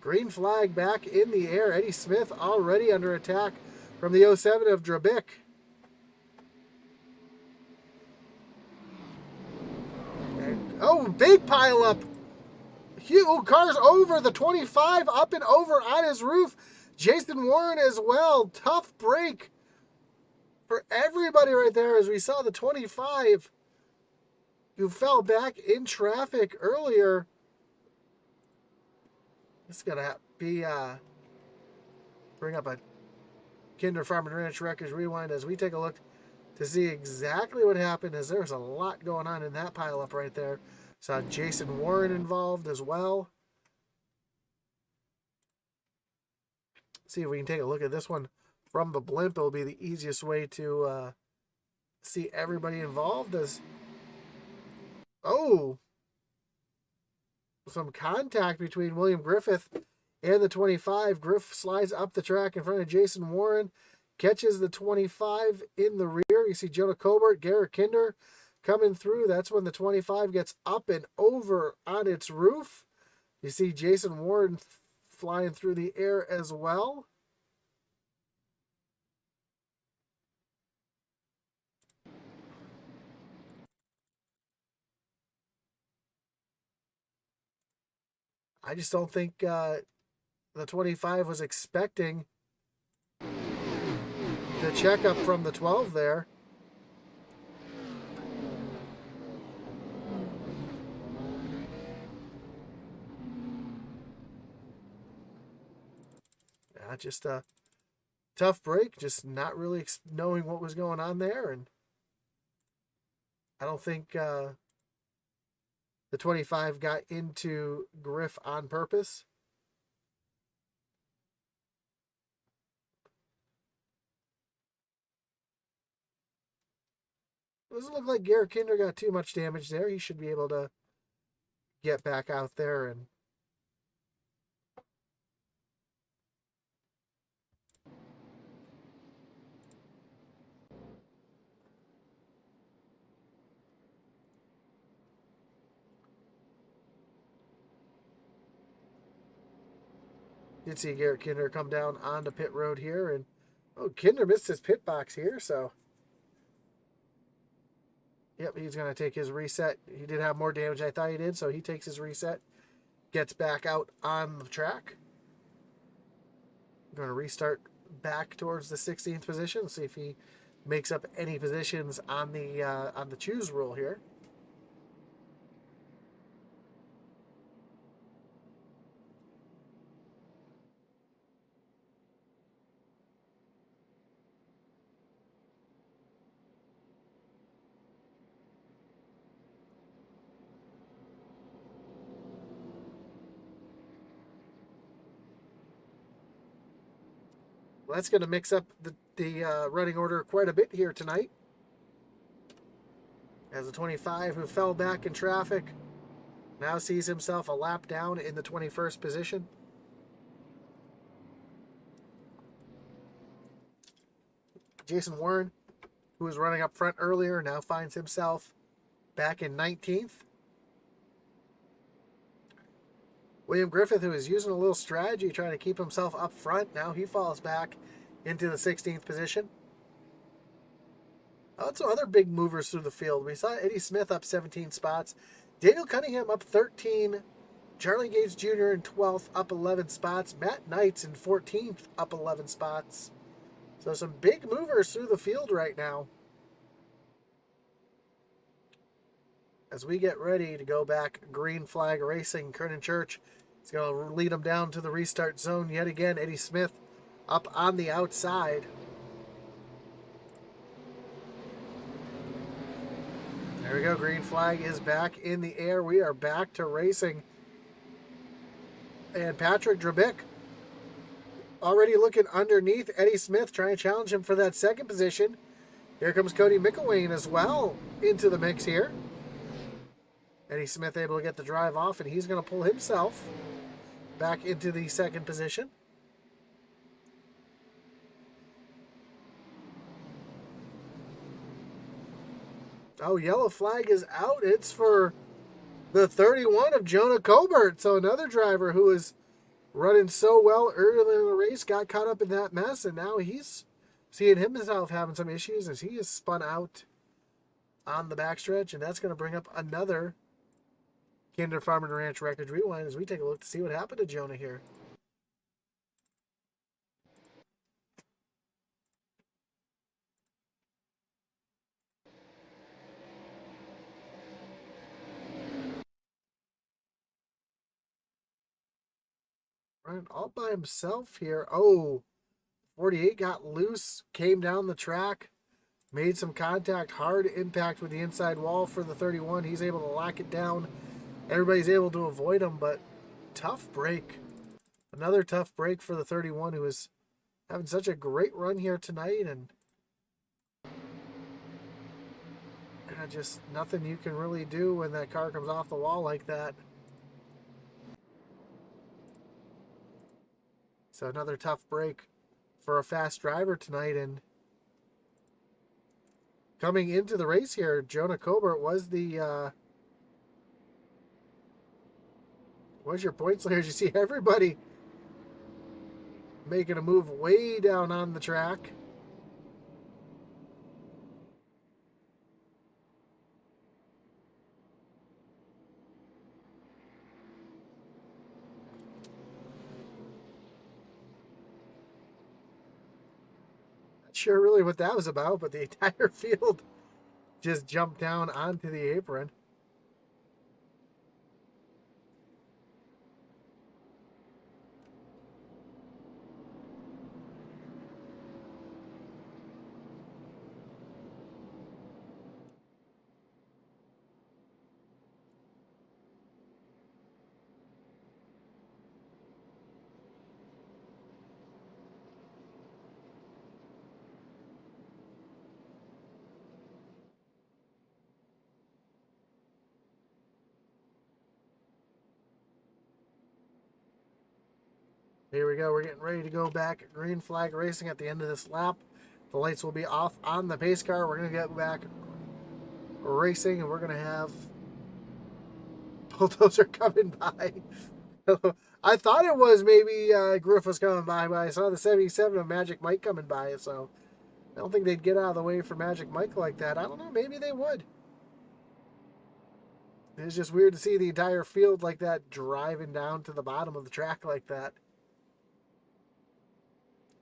S2: Green flag back in the air. Eddie Smith already under attack from the 07 of Drabick. And, oh, big pile up. Cars over the 25, up and over on his roof. Jason Warren as well. Tough break for everybody right there as we saw the 25 who fell back in traffic earlier. This is going to be bring up a Kinder Farm and Ranch Wreckage Rewind as we take a look to see exactly what happened, as there's a lot going on in that pile up right there. Saw Jason Warren involved as well. See if we can take a look at this one from the blimp. It'll be the easiest way to see everybody involved. As some contact between William Griffith and the 25. Griff slides up the track in front of Jason Warren, catches the 25 in the rear. You see Jonah Colbert, Garrett Kinder coming through. That's when the 25 gets up and over on its roof. You see Jason Warren flying through the air as well. I just don't think the 25 was expecting the checkup from the 12 there. Yeah, just a tough break, just not really knowing what was going on there. And I don't think the 25 got into Griff on purpose. Doesn't look like Garrett Kinder got too much damage there. He should be able to get back out there and did see Garrett Kinder come down onto pit road here, and Kinder missed his pit box here, so yep, he's going to take his reset. He did have more damage than I thought he did, so he takes his reset, gets back out on the track. Going to restart back towards the 16th position, see if he makes up any positions on the choose rule here. Well, that's going to mix up the running order quite a bit here tonight. As the 25 who fell back in traffic now sees himself a lap down in the 21st position. Jason Warren, who was running up front earlier, now finds himself back in 19th. William Griffith, who is using a little strategy trying to keep himself up front, now he falls back into the 16th position. Some other big movers through the field. We saw Eddie Smith up 17 spots. Daniel Cunningham up 13 Charlie Gates Jr. in 12th, up 11 spots. Matt Knights in 14th, up 11 spots. So some big movers through the field right now. As we get ready to go back green flag racing, Kernan Church is going to lead them down to the restart zone yet again. Eddie Smith up on the outside. There we go. Green flag is back in the air. We are back to racing. And Patrick Drabick already looking underneath Eddie Smith, trying to challenge him for that second position. Here comes Cody McElwain as well into the mix here. Eddie Smith able to get the drive off, and he's going to pull himself back into the second position. Oh, yellow flag is out. It's for the 31 of Jonah Colbert. So another driver who was running so well early in the race got caught up in that mess, and now he's seeing himself having some issues as he is spun out on the backstretch, and that's going to bring up another Kinder Farm and Ranch Wreckage Rewind as we take a look to see what happened to Jonah here. Running all by himself here. Oh, 48 got loose, came down the track, made some contact, hard impact with the inside wall for the 31. He's able to lock it down. Everybody's able to avoid him, but tough break. Another tough break for the 31 who is having such a great run here tonight, and just nothing you can really do when that car comes off the wall like that. So another tough break for a fast driver tonight. And coming into the race here, Jonah Coburn was the was your points leader. You see everybody making a move way down on the track. Sure really what that was about, but the entire field just jumped down onto the apron. Here we go. We're getting ready to go back green flag racing at the end of this lap. The lights will be off on the pace car. We're going to get back racing, and we're going to have bulldozer coming by. I thought it was maybe Griff was coming by, but I saw the 77 of Magic Mike coming by, so I don't think they'd get out of the way for Magic Mike like that. I don't know. Maybe they would. It's just weird to see the entire field like that driving down to the bottom of the track like that.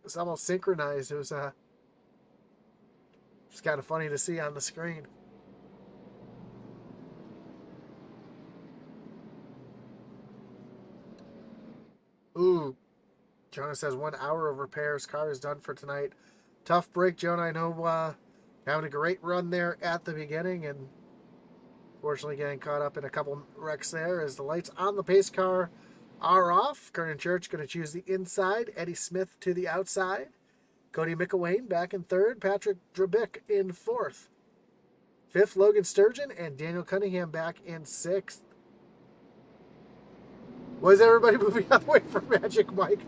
S2: It's almost synchronized. It was it's kind of funny to see on the screen. Ooh, Jonah says 1 hour of repairs. Car is done for tonight. Tough break, Jonah. I know having a great run there at the beginning, and fortunately getting caught up in a couple wrecks there as the lights on the pace car are off. Kernan Church going to choose the inside. Eddie Smith to the outside. Cody McElwain back in third. Patrick Drabick in fourth. Fifth, Logan Sturgeon and Daniel Cunningham back in sixth. Was everybody moving out of the way for Magic Mike?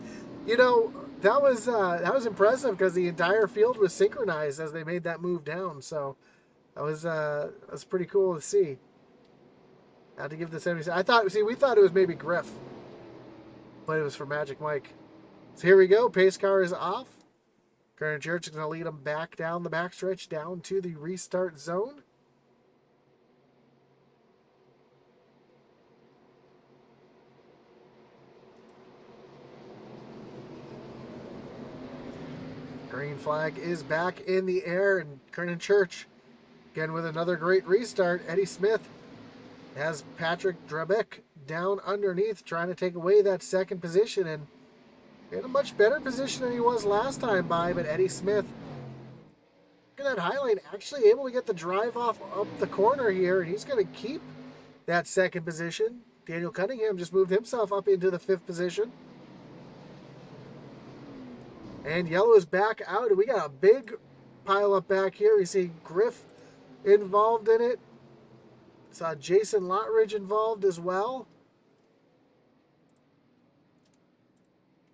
S2: You know, that was impressive because the entire field was synchronized as they made that move down. So that was pretty cool to see. Had to give the 70. We thought it was maybe Griff, but it was for Magic Mike. So here we go. Pace car is off. Kernan Church is going to lead them back down the backstretch, down to the restart zone. Green flag is back in the air, and Kernan Church, again with another great restart. Eddie Smith has Patrick Drabeck down underneath, trying to take away that second position, and in a much better position than he was last time by, but Eddie Smith, look at that highline, actually able to get the drive off up the corner here, and he's going to keep that second position. Daniel Cunningham just moved himself up into the 5th position. And yellow is back out, and we got a big pile up back here. We see Griff involved in it. Saw Jason Lottridge involved as well.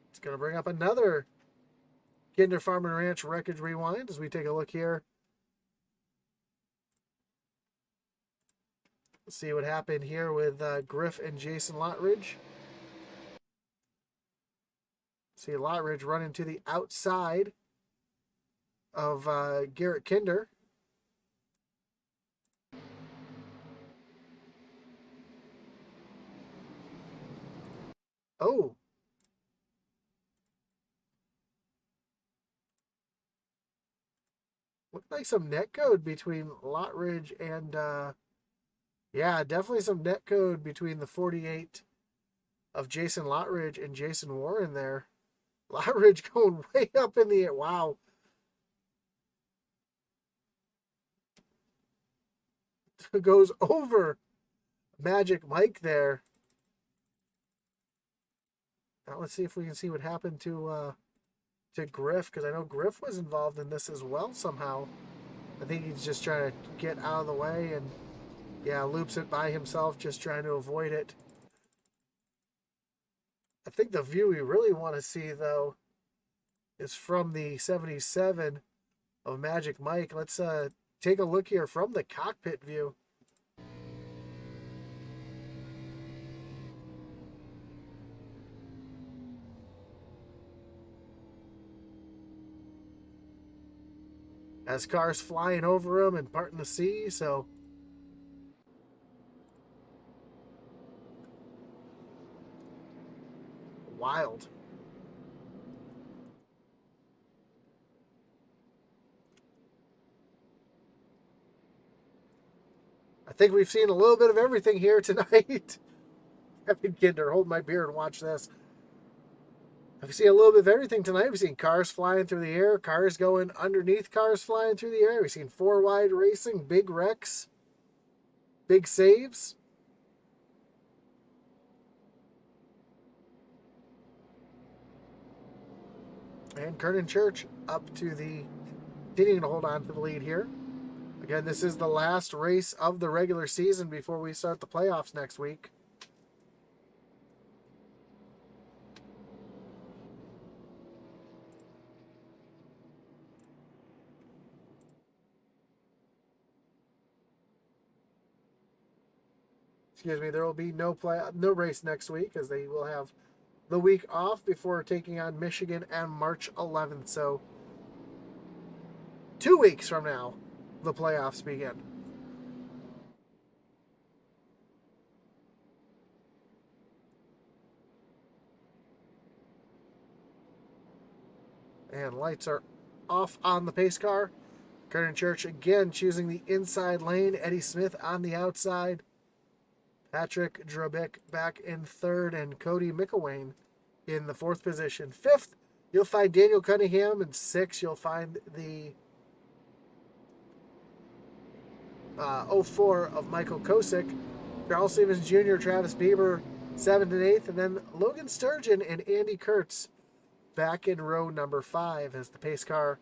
S2: It's going to bring up another Kinder Farm and Ranch Wreckage Rewind as we take a look here. Let's see what happened here with Griff and Jason Lottridge. See Lottridge running to the outside of Garrett Kinder. Oh. Looked like some netcode between Lottridge and, yeah, definitely some netcode between the 48 of Jason Lottridge and Jason Warren there. Lottridge going way up in the air. Wow. Goes over Magic Mike there. Now let's see if we can see what happened to Griff, because I know Griff was involved in this as well somehow. I think he's just trying to get out of the way, and yeah, loops it by himself, just trying to avoid it. I think the view we really want to see, though, is from the 77 of Magic Mike. Let's take a look here from the cockpit view. As cars flying over him and parting the sea, so wild. I think we've seen a little bit of everything here tonight. Kevin Kinder, hold my beer and watch this. I've seen a little bit of everything tonight. We've seen cars flying through the air, cars going underneath cars flying through the air. We've seen 4-wide racing, big wrecks, big saves. And Kernan Church up to the, continuing to hold on to the lead here. Again, this is the last race of the regular season before we start the playoffs next week. Excuse me, there will be no race next week, as they will have the week off before taking on Michigan on March 11th. So 2 weeks from now, the playoffs begin. And lights are off on the pace car. Kernan Church again choosing the inside lane. Eddie Smith on the outside. Patrick Drabeck back in 3rd, and Cody Mickelwain in the 4th position. 5th, you'll find Daniel Cunningham, and 6th, you'll find the 04 of Michael Kosick. Charles Stevens Jr., Travis Bieber, 7th and 8th, and then Logan Sturgeon and Andy Kurtz back in row number 5 as the pace car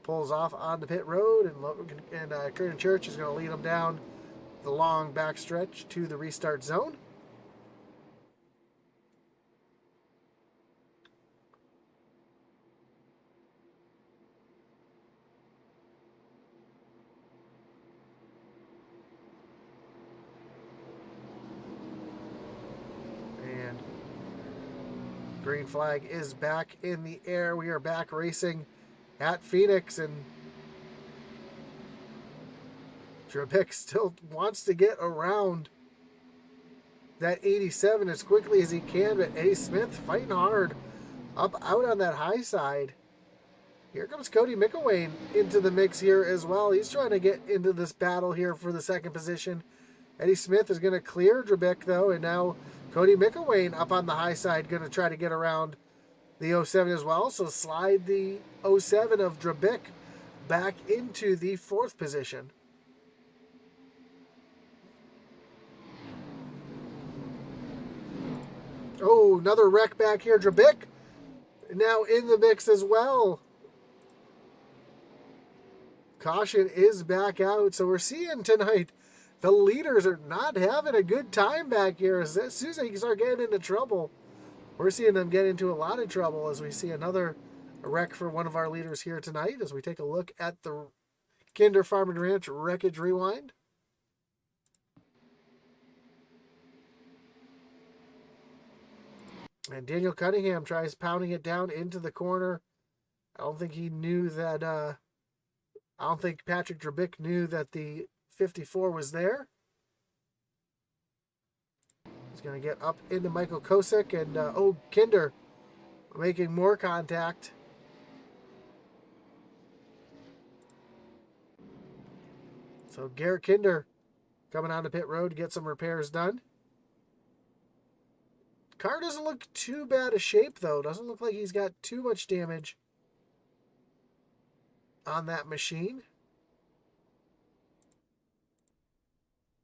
S2: pulls off on the pit road, and Kernan Church is going to lead them down the long backstretch to the restart zone. And green flag is back in the air. We are back racing at Pheonix, and Drabeck still wants to get around that 87 as quickly as he can, but Eddie Smith fighting hard up out on that high side. Here comes Cody McElwain into the mix here as well. He's trying to get into this battle here for the second position. Eddie Smith is going to clear Drabick, though, and now Cody McElwain up on the high side going to try to get around the 07 as well. So slide the 07 of Drabick back into the fourth position. Oh, another wreck back here. Drabick now in the mix as well. Caution is back out. So we're seeing tonight the leaders are not having a good time back here. As soon as they start getting into trouble, we're seeing them get into a lot of trouble as we see another wreck for one of our leaders here tonight as we take a look at the Kinder Farm and Ranch Wreckage Rewind. And Daniel Cunningham tries pounding it down into the corner. I don't think he knew that, I don't think Patrick Drabick knew that the 54 was there. He's going to get up into Michael Kosick and, Kinder making more contact. So Garrett Kinder coming on the pit road to get some repairs done. Car doesn't look too bad a shape, though. Doesn't look like he's got too much damage on that machine.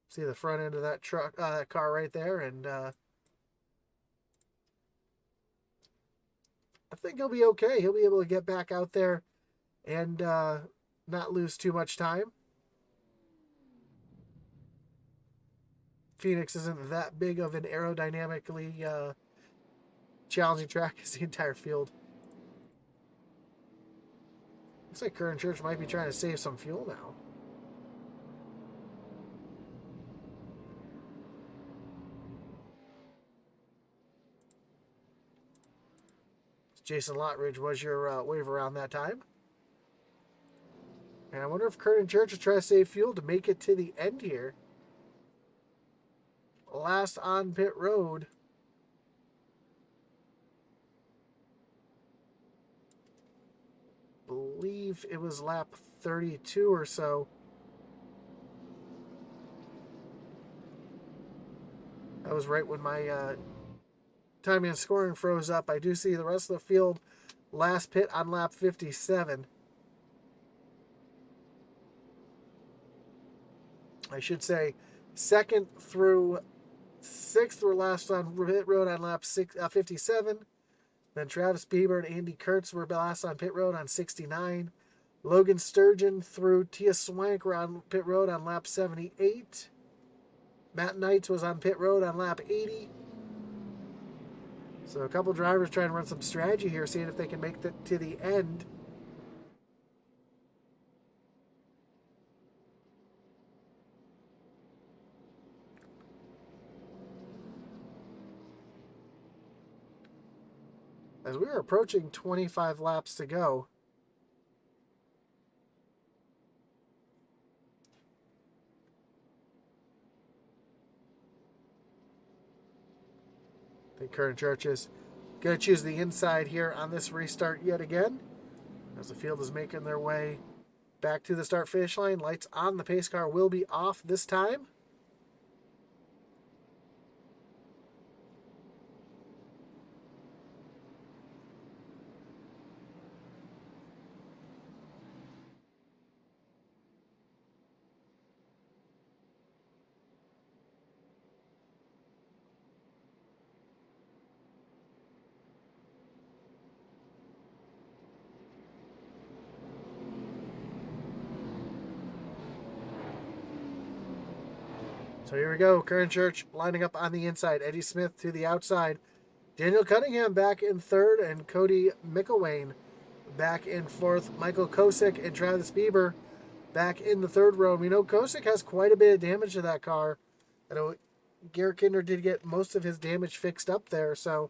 S2: See the front end of that truck, that car right there, and I think he'll be okay. He'll be able to get back out there and not lose too much time. Pheonix isn't that big of an aerodynamically challenging track as the entire field. Looks like Curran Church might be trying to save some fuel now. Jason Lottridge was your wave around that time. And I wonder if Curran Church is trying to save fuel to make it to the end here. Last on pit road. Believe it was lap 32 or so. That was right when my timing and scoring froze up. I do see the rest of the field last pit on lap 57. I should say second through sixth were last on pit road on lap 57. Then Travis Bieber and Andy Kurtz were last on pit road on 69. Logan Sturgeon through Tia Swank were on pit road on lap 78. Matt Knights was on pit road on lap 80. So a couple drivers trying to run some strategy here, seeing if they can make it to the end. As we are approaching 25 laps to go. I think Curran Church is going to choose the inside here on this restart yet again. As the field is making their way back to the start-finish line. Lights on. The pace car will be off this time. So here we go. Curran Church lining up on the inside. Eddie Smith to the outside. Daniel Cunningham back in third. And Cody McElwain back in fourth. Michael Kosick and Travis Bieber back in the third row. We know Kosick has quite a bit of damage to that car. I know Garrett Kinder did get most of his damage fixed up there. So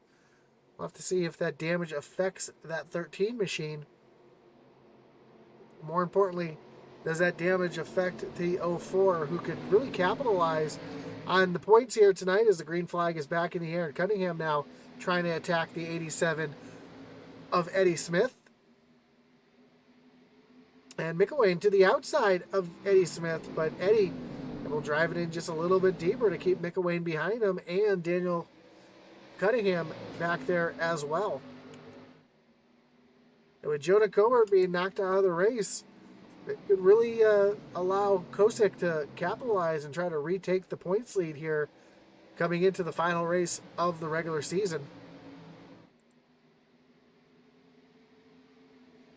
S2: we'll have to see if that damage affects that 13 machine. More importantly, does that damage affect the 04, who could really capitalize on the points here tonight as the green flag is back in the air? And Cunningham now trying to attack the 87 of Eddie Smith. And McElwain to the outside of Eddie Smith, but Eddie will drive it in just a little bit deeper to keep McElwain behind him, and Daniel Cunningham back there as well. And with Jonah Coburn being knocked out of the race, it could really allow Kosick to capitalize and try to retake the points lead here coming into the final race of the regular season.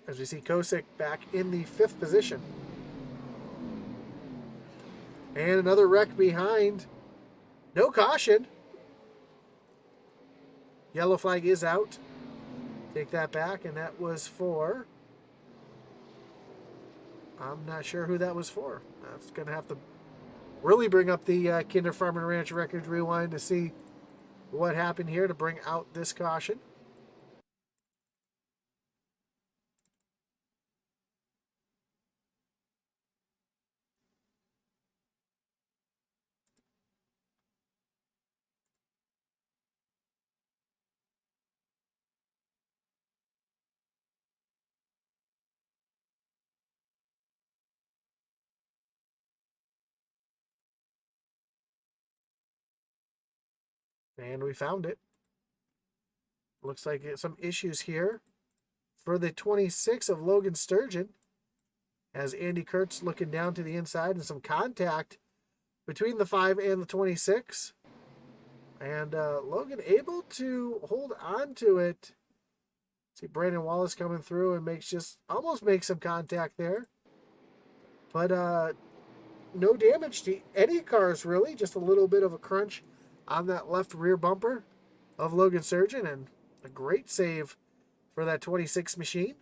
S2: As we see Kosick back in the 5th position. And another wreck behind. No caution. Yellow flag is out. Take that back, and that was for... I'm not sure who that was for. That's going to have to really bring up the Kinder Farm and Ranch Wreckage Rewind to see what happened here to bring out this caution. And we found it. Looks like some issues here for the 26 of Logan Sturgeon, as Andy Kurtz looking down to the inside, and some contact between the 5 and the 26. And Logan able to hold on to it. See Brandon Wallace coming through and almost makes some contact there. But no damage to any cars really, just a little bit of a crunch on that left rear bumper of Logan Sturgeon, and a great save for that 26 machine.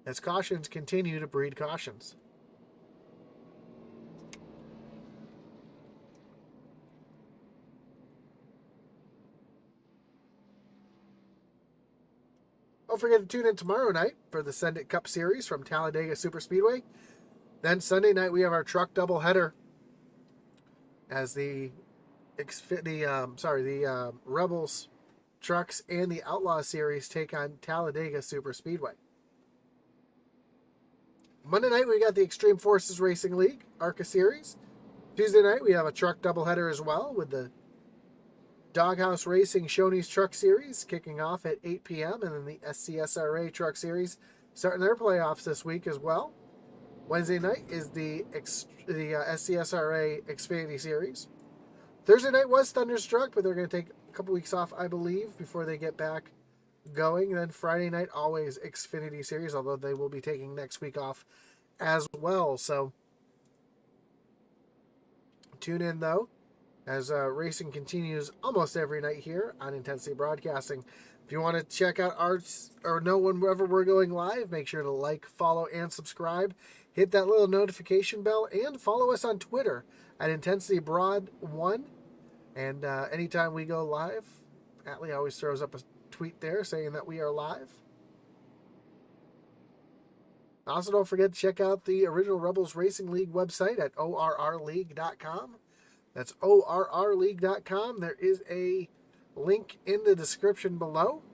S2: As cautions continue to breed cautions. Don't forget to tune in tomorrow night for the Send It Cup Series from Talladega Superspeedway. Then Sunday night we have our truck doubleheader as the Rebels trucks and the Outlaw Series take on Talladega Superspeedway. Monday night we got the Extreme Forces Racing League ARCA Series. Tuesday night we have a truck doubleheader as well with the Doghouse Racing Shoney's Truck Series kicking off at 8 p.m. and then the SCSRA Truck Series starting their playoffs this week as well. Wednesday night is the SCSRA Xfinity Series. Thursday night was Thunderstruck, but they're going to take a couple weeks off, I believe, before they get back going. And then Friday night, always Xfinity Series, although they will be taking next week off as well. So tune in, though, as racing continues almost every night here on Intensity Broadcasting. If you want to check out ours or know whenever we're going live, make sure to like, follow, and subscribe. Hit that little notification bell and follow us on Twitter at IntensityBroad1. And anytime we go live, Atlee always throws up a tweet there saying that we are live. Also, don't forget to check out the Original Rebels Racing League website at ORRleague.com. That's ORRleague.com. There is a link in the description below.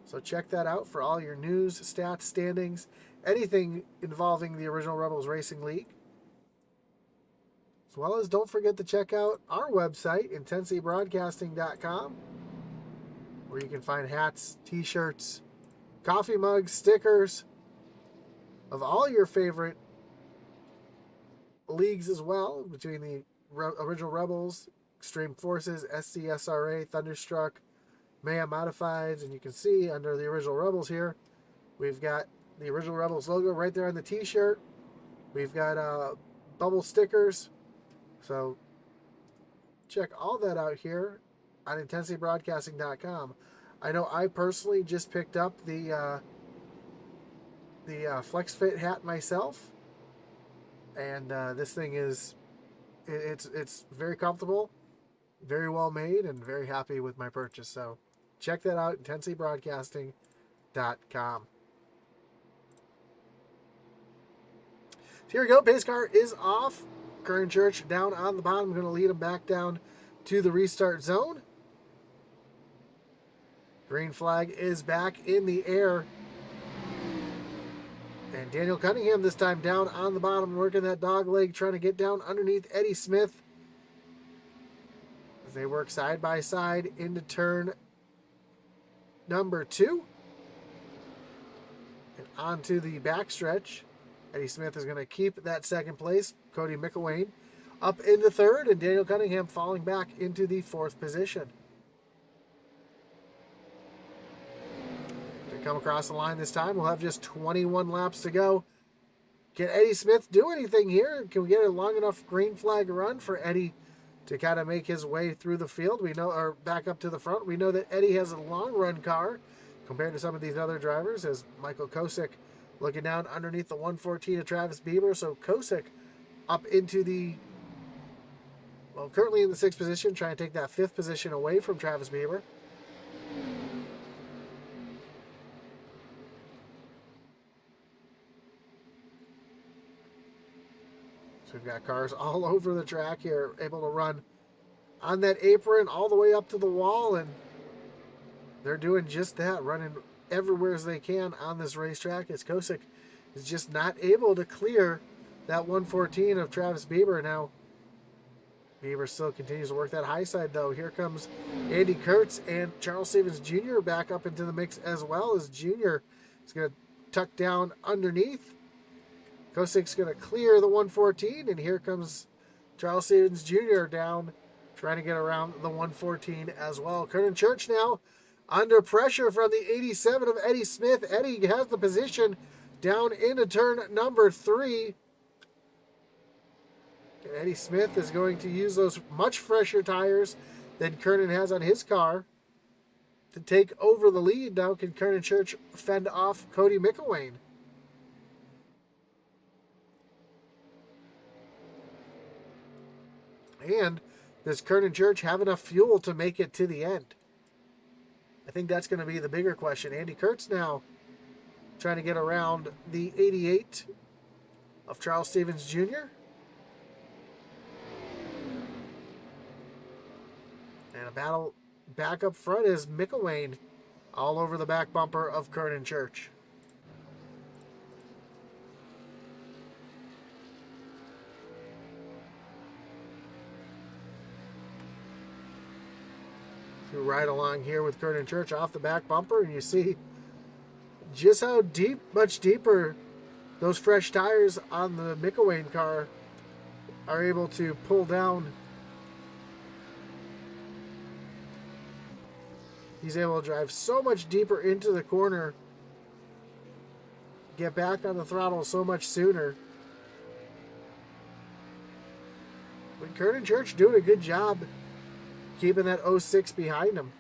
S2: So check that out for all your news, stats, standings, anything involving the Original Rebels Racing League. As well as don't forget to check out our website, IntensityBroadcasting.com, where you can find hats, t-shirts, coffee mugs, stickers of all your favorite leagues as well, between the Original Rebels, Extreme Forces, SCSRA, Thunderstruck, Mayhem Modifieds, and you can see under the Original Rebels here, we've got the Original Rebels logo right there on the t-shirt. We've got bubble stickers. So check all that out here on IntensityBroadcasting.com. I know I personally just picked up the FlexFit hat myself, and this thing is it's very comfortable, very well made, and very happy with my purchase. So check that out, IntensityBroadcasting.com. So here we go. Pace car is off. Curran Church down on the bottom. I'm going to lead him back down to the restart zone. Green flag is back in the air. And Daniel Cunningham this time down on the bottom, working that dog leg, trying to get down underneath Eddie Smith. As they work side by side into turn number 2. And onto the backstretch. Eddie Smith is going to keep that second place. Cody McElwain up into third, and Daniel Cunningham falling back into the 4th position. To come across the line this time, we'll have just 21 laps to go. Can Eddie Smith do anything here? Can we get a long enough green flag run for Eddie to kind of make his way through the field? We know, or back up to the front. We know that Eddie has a long run car compared to some of these other drivers, as Michael Kosick looking down underneath the 114 of Travis Bieber. So Kosick up into the, well, currently in the 6th position, trying to take that 5th position away from Travis Bieber. So we've got cars all over the track here, able to run on that apron all the way up to the wall, and they're doing just that, running everywhere as they can on this racetrack, as Kosick is just not able to clear that 114 of Travis Bieber. Now, Bieber still continues to work that high side, though. Here comes Andy Kurtz and Charles Stevens Jr. back up into the mix, as well as Jr. is going to tuck down underneath. Kosick's going to clear the 114, and here comes Charles Stevens Jr. down, trying to get around the 114 as well. Kernan Church now under pressure from the 87 of Eddie Smith. Eddie has the position down into turn number 3. And Eddie Smith is going to use those much fresher tires than Kernan has on his car to take over the lead. Now can Kernan Church fend off Cody McElwain? And does Kernan Church have enough fuel to make it to the end? I think that's going to be the bigger question. Andy Kurtz now trying to get around the 88 of Charles Stevens Jr. And a battle back up front is McElwain all over the back bumper of Kernan Church. Right along here with Kernan Church off the back bumper, and you see just how much deeper those fresh tires on the McElwain car are able to pull down. He's able to drive so much deeper into the corner, get back on the throttle so much sooner. But Kernan Church doing a good job keeping that 06 behind him.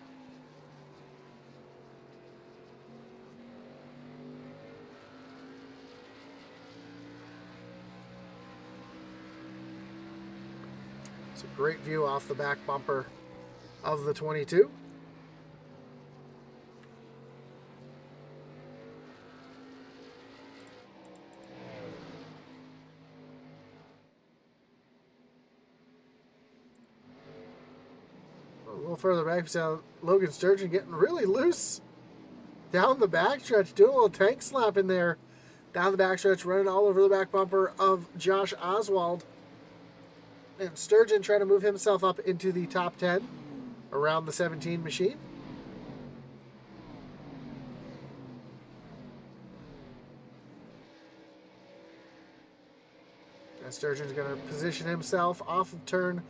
S2: It's a great view off the back bumper of the 22. A little further back, we saw Logan Sturgeon getting really loose down the backstretch, doing a little tank slap in there. Down the backstretch, running all over the back bumper of Josh Oswald. And Sturgeon trying to move himself up into the top 10 around the 17 machine. And Sturgeon's going to position himself off of turn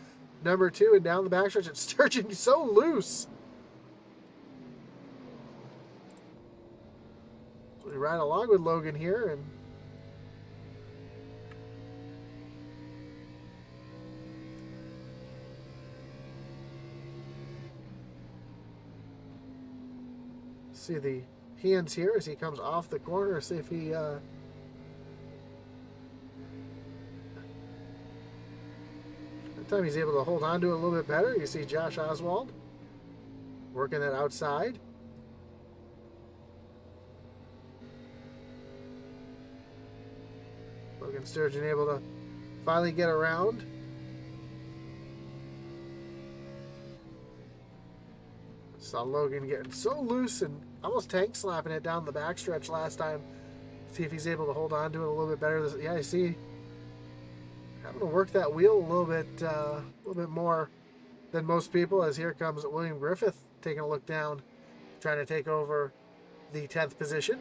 S2: number 2 and down the backstretch. And Sturgeon so loose. So we ride along with Logan here, and see the hands here as he comes off the corner. See if he time he's able to hold on to it a little bit better. You see Josh Oswald working that outside. Logan Sturgeon able to finally get around. Saw Logan getting so loose and almost tank slapping it down the backstretch last time. See if he's able to hold on to it a little bit better. Yeah, I see. Having to work that wheel a little bit more than most people. As here comes William Griffith taking a look down, trying to take over the 10th position.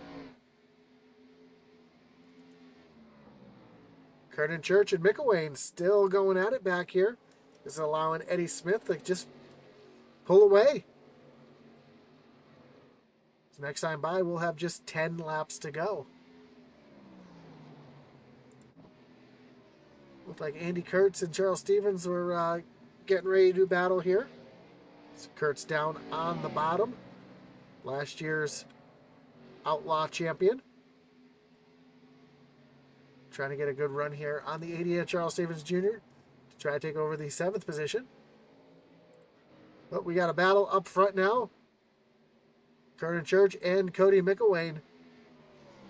S2: Kernan Church and McElwain still going at it back here. This is allowing Eddie Smith to just pull away. So next time by, we'll have just 10 laps to go. Looked like Andy Kurtz and Charles Stevens were getting ready to battle here. So Kurtz down on the bottom. Last year's Outlaw champion. Trying to get a good run here on the 80 of Charles Stevens Jr. to try to take over the 7th position. But we got a battle up front now. Kernan Church and Cody McElwain.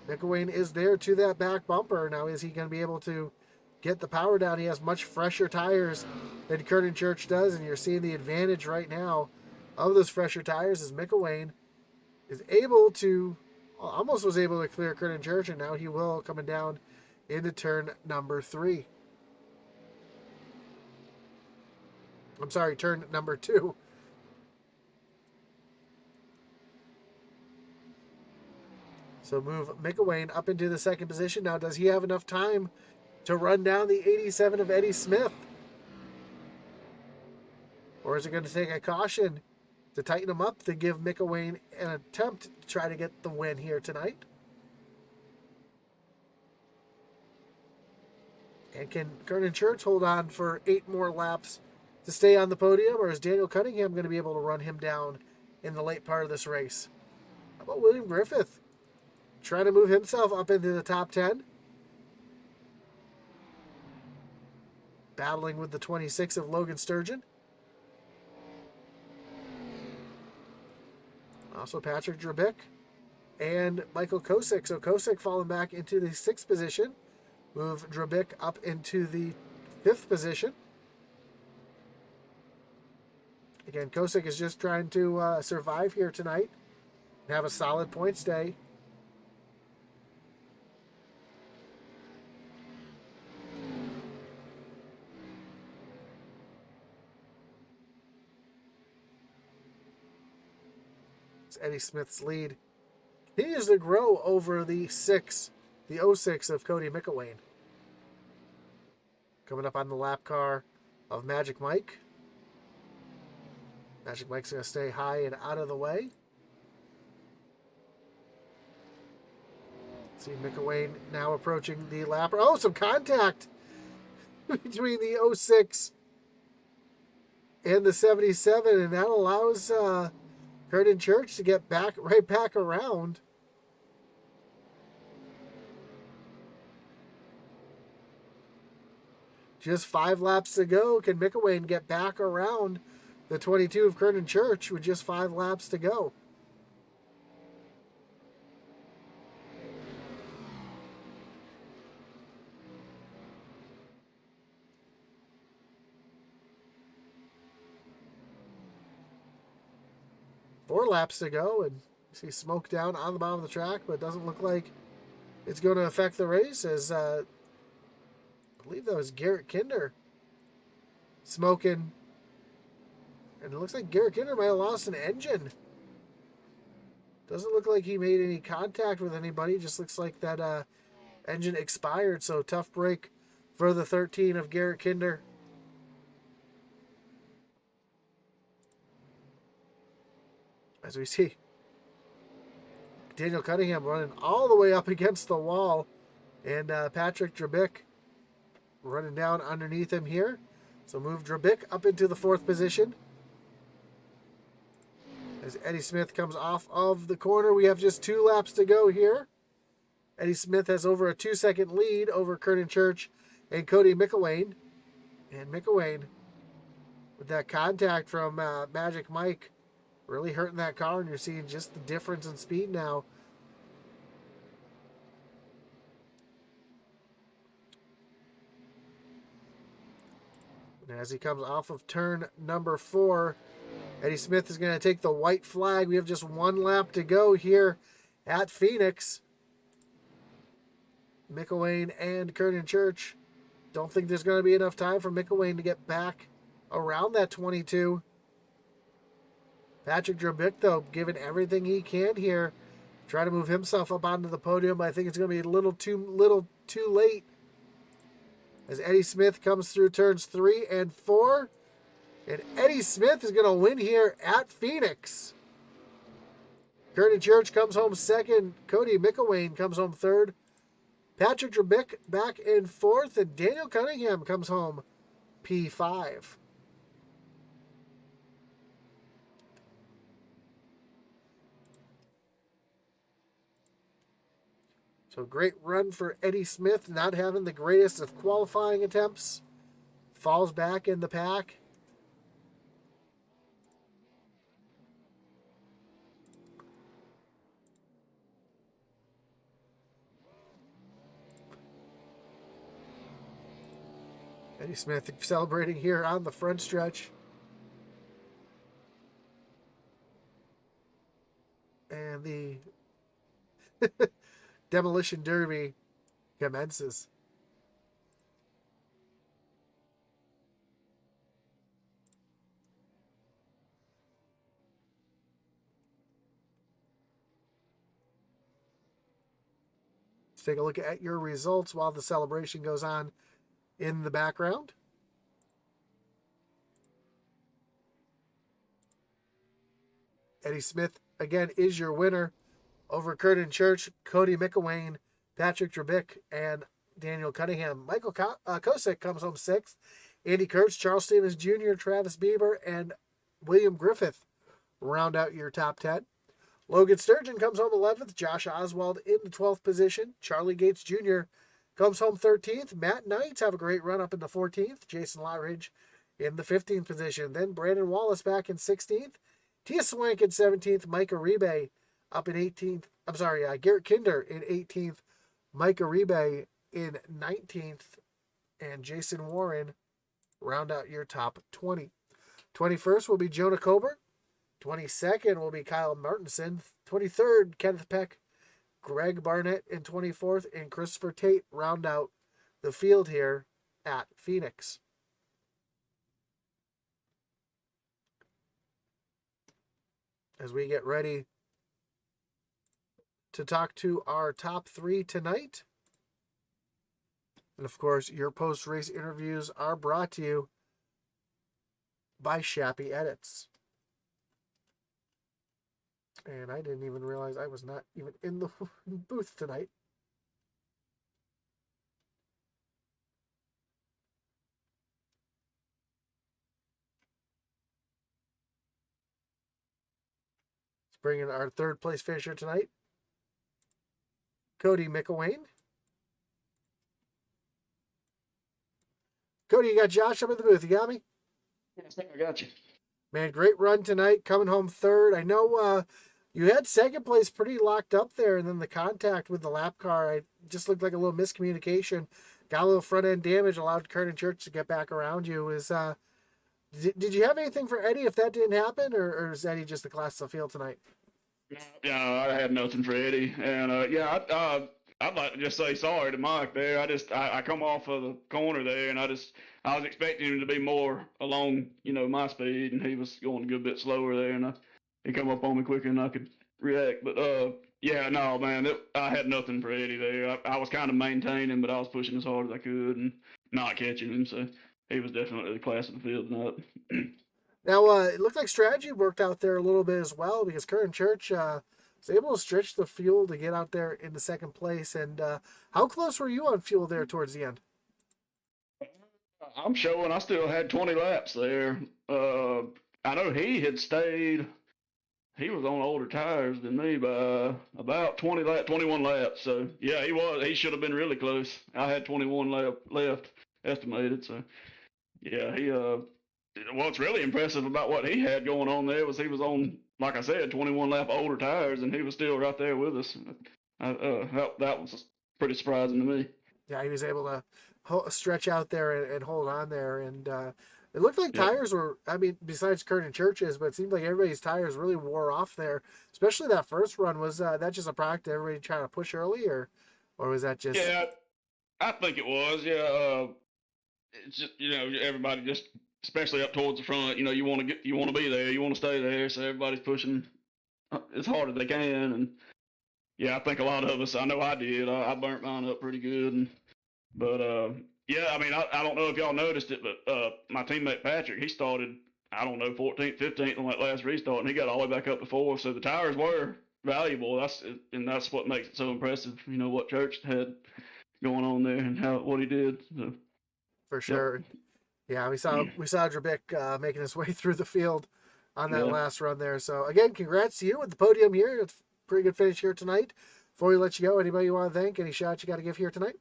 S2: McElwain is there to that back bumper. Now, is he going to be able to get the power down? He has much fresher tires than Kernan Church does, and you're seeing the advantage right now of those fresher tires as McElwain is able to, almost was able to clear Kernan Church, and now he will coming down into turn number 3. I'm sorry, turn number 2. So move McElwain up into the 2nd position. Now, does he have enough time to run down the 87 of Eddie Smith? Or is it going to take a caution to tighten him up to give McElwain an attempt to try to get the win here tonight? And can Kernan Church hold on for 8 more laps to stay on the podium, or is Daniel Cunningham going to be able to run him down in the late part of this race? How about William Griffith trying to move himself up into the top 10? Battling with the 26 of Logan Sturgeon. Also Patrick Drabick and Michael Kosick. So Kosick falling back into the 6th position. Move Drabick up into the 5th position. Again, Kosick is just trying to survive here tonight and have a solid points day. It's Eddie Smith's lead continues to grow over the 06 of Cody McElwain. Coming up on the lap car of Magic Mike. Magic Mike's going to stay high and out of the way. See McElwain now approaching the lapper. Oh, some contact between the 06 and the 77, and that allows Kernan Church to get right back around. Just 5 laps to go. Can McElwain get back around the 22 of Kernan Church with just 5 laps to go? Four laps to go, and you see smoke down on the bottom of the track, but it doesn't look like it's going to affect the race, as I believe that was Garrett Kinder smoking. And it looks like Garrett Kinder might have lost an engine. Doesn't look like he made any contact with anybody. Just looks like that engine expired. So tough break for the 13 of Garrett Kinder. As we see Daniel Cunningham running all the way up against the wall. And Patrick Drabick running down underneath him here. So move Drabick up into the 4th position. As Eddie Smith comes off of the corner, we have just 2 laps to go here. Eddie Smith has over a 2-second lead over Kernan Church and Cody McElwain. And McElwain, with that contact from Magic Mike, really hurting that car, and you're seeing just the difference in speed now. And as he comes off of turn number 4, Eddie Smith is going to take the white flag. We have just one lap to go here at Pheonix. McElwain and Kernan Church. Don't think there's going to be enough time for McElwain to get back around that 22. Patrick Drabick, though, giving everything he can here, try to move himself up onto the podium. I think it's going to be a little too late as Eddie Smith comes through turns 3 and 4. And Eddie Smith is going to win here at Pheonix. Kernan Church comes home second. Cody McElwain comes home third. Patrick Drabick back in fourth. And Daniel Cunningham comes home P5. So great run for Eddie Smith, not having the greatest of qualifying attempts. Falls back in the pack. Eddie Smith celebrating here on the front stretch. And the Demolition Derby commences. Let's take a look at your results while the celebration goes on in the background. Eddie Smith, again, is your winner over Kernan Church, Cody McElwain, Patrick Drabick, and Daniel Cunningham. Michael Kosick comes home 6th. Andy Kurtz, Charles Stevens Jr., Travis Bieber, and William Griffith round out your top 10. Logan Sturgeon comes home 11th. Josh Oswald in the 12th position. Charlie Gates Jr. comes home 13th. Matt Knights have a great run up in the 14th. Jason Lotridge in the 15th position. Then Brandon Wallace back in 16th. Tia Swank in 17th. Mike Uribe up in 18th. I'm sorry, Garrett Kinder in 18th. Mike Uribe in 19th. And Jason Warren round out your top 20. 21st will be Jonah Coburn. 22nd will be Kyle Martinson. 23rd, Kenneth Peck. Greg Barnett in 24th. And Christopher Tate round out the field here at Pheonix. As we get ready to talk to our top 3 tonight. And of course, your post-race interviews are brought to you by Shappy Edits. And I didn't even realize I was not even in the booth tonight. Let's bring in our third place finisher tonight, Cody McElwain. Cody, you got Josh up in the booth. You got me?
S3: Yes, I got you.
S2: Man, great run tonight, coming home third. I know you had second place pretty locked up there, and then the contact with the lap car, it just looked like a little miscommunication. Got a little front end damage, allowed Kernan Church to get back around you. Did you have anything for Eddie if that didn't happen, or is Eddie just the class of the field tonight?
S3: Yeah, I had nothing for Eddie, and I'd like to just say sorry to Mike there. I come off of the corner there, and I was expecting him to be more along, my speed, and he was going a good bit slower there, and he come up on me quicker than I could react. But yeah, no, man, I had nothing for Eddie there. I was kind of maintaining, but I was pushing as hard as I could and not catching him. So he was definitely the class of the field tonight.
S2: Now, it looked like strategy worked out there a little bit as well, because Kernan Church was able to stretch the fuel to get out there in the second place. And how close were you on fuel there towards the end?
S3: I'm showing I still had 20 laps there. I know he had stayed. He was on older tires than me by about 21 laps. So yeah, he should have been really close. I had 21 left estimated. So yeah, what's really impressive about what he had going on there was he was on, like I said, 21 lap older tires, and he was still right there with us. That was pretty surprising to me.
S2: Yeah, he was able to stretch out there and hold on there. And It looked like
S3: Yep.
S2: tires were, I mean, besides Kurt and Church's, but it seemed like everybody's tires really wore off there. Especially that first run. Was that just a product of everybody trying to push early, or was that just
S3: Yeah, I think it was. Yeah, it's just everybody just, especially up towards the front. You want to you want to be there, you want to stay there, so everybody's pushing as hard as they can. And yeah, I think a lot of us. I know I did. I burnt mine up pretty good. But yeah, I mean, I don't know if y'all noticed it, but my teammate Patrick, he started, I don't know, 14th, 15th on that last restart, and he got all the way back up to 4th. So the tires were valuable. That's what makes it so impressive. What Church had going on there and what he did. So,
S2: for
S3: yep.
S2: sure? Yeah, we saw Drabik making his way through the field on that
S3: Yeah.
S2: last run there. So again, congrats to you with the podium here. It's a pretty good finish here tonight. Before we let you go, anybody you want to thank? Any shots you got to give here tonight?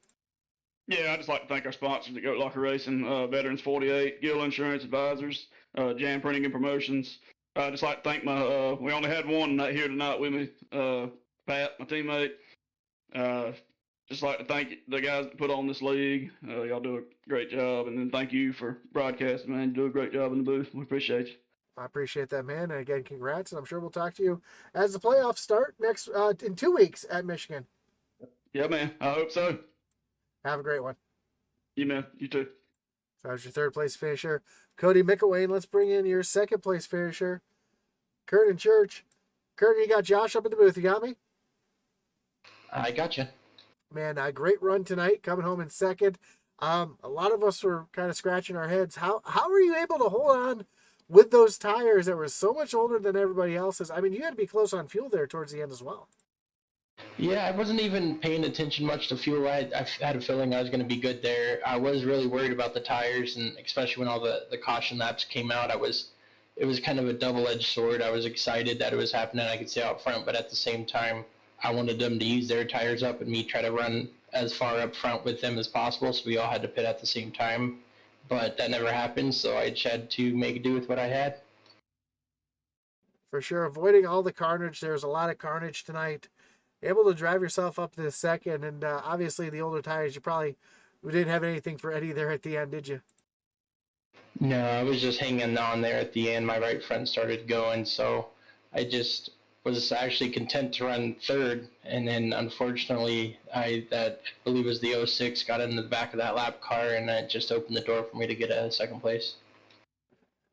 S3: Yeah, I'd just like to thank our sponsors at Goat Locker Racing, Veterans 48, Gill Insurance Advisors, Jam Printing and Promotions. I'd just like to thank we only had one here tonight with me, Pat, my teammate. Just like to thank the guys that put on this league. Y'all do a great job. And then thank you for broadcasting, man. You do a great job in the booth. We appreciate you.
S2: I appreciate that, man. And again, congrats. And I'm sure we'll talk to you as the playoffs start next in 2 weeks at Michigan.
S3: Yeah, man. I hope so.
S2: Have a great one.
S3: You, man. You too.
S2: So that was your third place finisher, Cody McElwain. Let's bring in your second place finisher, Kurt and Church. Kurt, you got Josh up in the booth. You got me?
S4: I gotcha.
S2: Man, a great run tonight, coming home in second. A lot of us were kind of scratching our heads. How were you able to hold on with those tires that were so much older than everybody else's? I mean, you had to be close on fuel there towards the end as well.
S4: Yeah, I wasn't even paying attention much to fuel. I had a feeling I was going to be good there. I was really worried about the tires, and especially when all the caution laps came out, it was kind of a double-edged sword. I was excited that it was happening. I could stay out front, but at the same time, I wanted them to use their tires up and me try to run as far up front with them as possible, so we all had to pit at the same time. But that never happened, so I just had to make do with what I had.
S2: For sure, avoiding all the carnage. There was a lot of carnage tonight. Able to drive yourself up to the second, and obviously the older tires, we didn't have anything for Eddie there at the end, did you?
S4: No, I was just hanging on there at the end. My right front started going, so I just was actually content to run third. And then, unfortunately, I believe it was the 06, got in the back of that lap car, and it just opened the door for me to get a second place.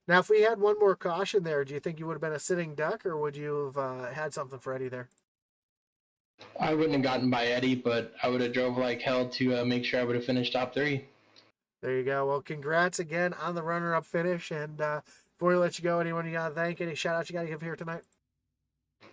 S2: Now, if we had one more caution there, do you think you would have been a sitting duck, or would you have had something for Eddie there?
S4: I wouldn't have gotten by Eddie, but I would have drove like hell to make sure I would have finished top 3.
S2: There you go. Well, congrats again on the runner-up finish. And before we let you go, anyone you got to thank? Any shout-outs you got to give here tonight?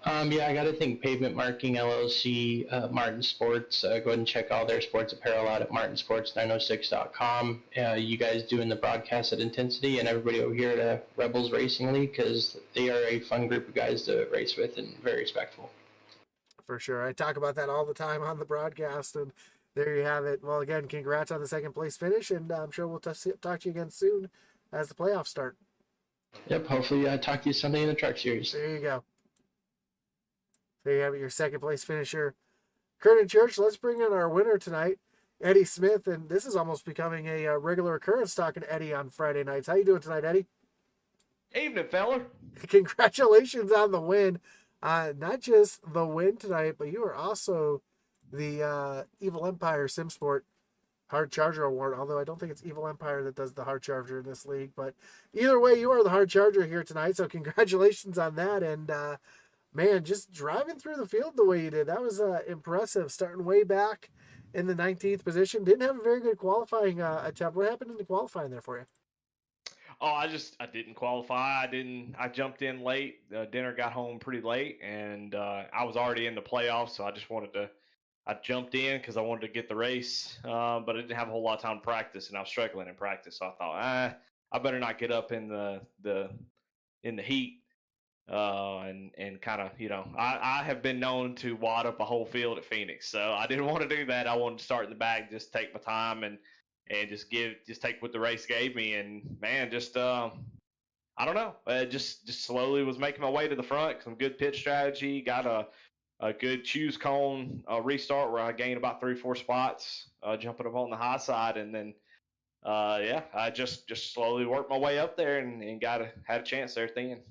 S4: Yeah, I got to thank Pavement Marking LLC, Martin Sports. Go ahead and check all their sports apparel out at martinsports906.com. You guys doing the broadcast at Intensity, and everybody over here at Rebels Racing League, because they are a fun group of guys to race with and very respectful.
S2: For sure. I talk about that all the time on the broadcast, and there you have it. Well, again, congrats on the second place finish, and I'm sure we'll talk to you again soon as the playoffs start.
S4: Yep, hopefully I talk to you Sunday in the Truck Series.
S2: There you go. There you have it, your second place finisher, Kurt and Church. Let's bring in our winner tonight, Eddie Smith, and this is almost becoming a regular occurrence talking to Eddie on Friday nights. How you doing tonight, Eddie?
S5: Evening, fella.
S2: Congratulations on the win. Not just the win tonight, but you are also the Evil Empire SimSport Hard Charger Award, although I don't think it's Evil Empire that does the Hard Charger in this league. But either way, you are the Hard Charger here tonight, so congratulations on that. And, man, just driving through the field the way you did, that was impressive. Starting way back in the 19th position. Didn't have a very good qualifying attempt. What happened in the qualifying there for you?
S5: Oh, I didn't qualify. I jumped in late. Dinner got home pretty late, and I was already in the playoffs, so I jumped in because I wanted to get the race, but I didn't have a whole lot of time to practice, and I was struggling in practice. So I thought, I better not get up in the heat, and kind of, I have been known to wad up a whole field at Pheonix, so I didn't want to do that. I wanted to start in the back, just take my time and just take what the race gave me. And man, I don't know, just slowly was making my way to the front. Some good pit strategy, got a good choose cone restart where I gained about 3-4 spots, jumping up on the high side, and then yeah, I just slowly worked my way up there and had a chance there at the end.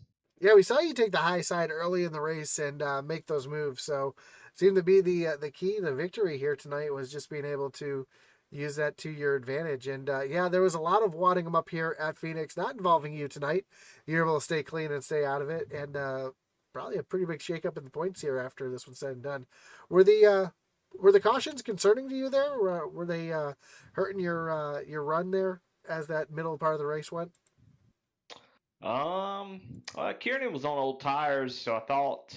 S2: Yeah, we saw you take the high side early in the race and make those moves. So seemed to be the key to victory here tonight was just being able to use that to your advantage. And yeah, there was a lot of wadding them up here at Pheonix, not involving you tonight. You're able to stay clean and stay out of it, and probably a pretty big shakeup in the points here after this one's said and done. Were the cautions concerning to you there? Were they hurting your run there as that middle part of the race went?
S5: Kieran was on old tires, so I thought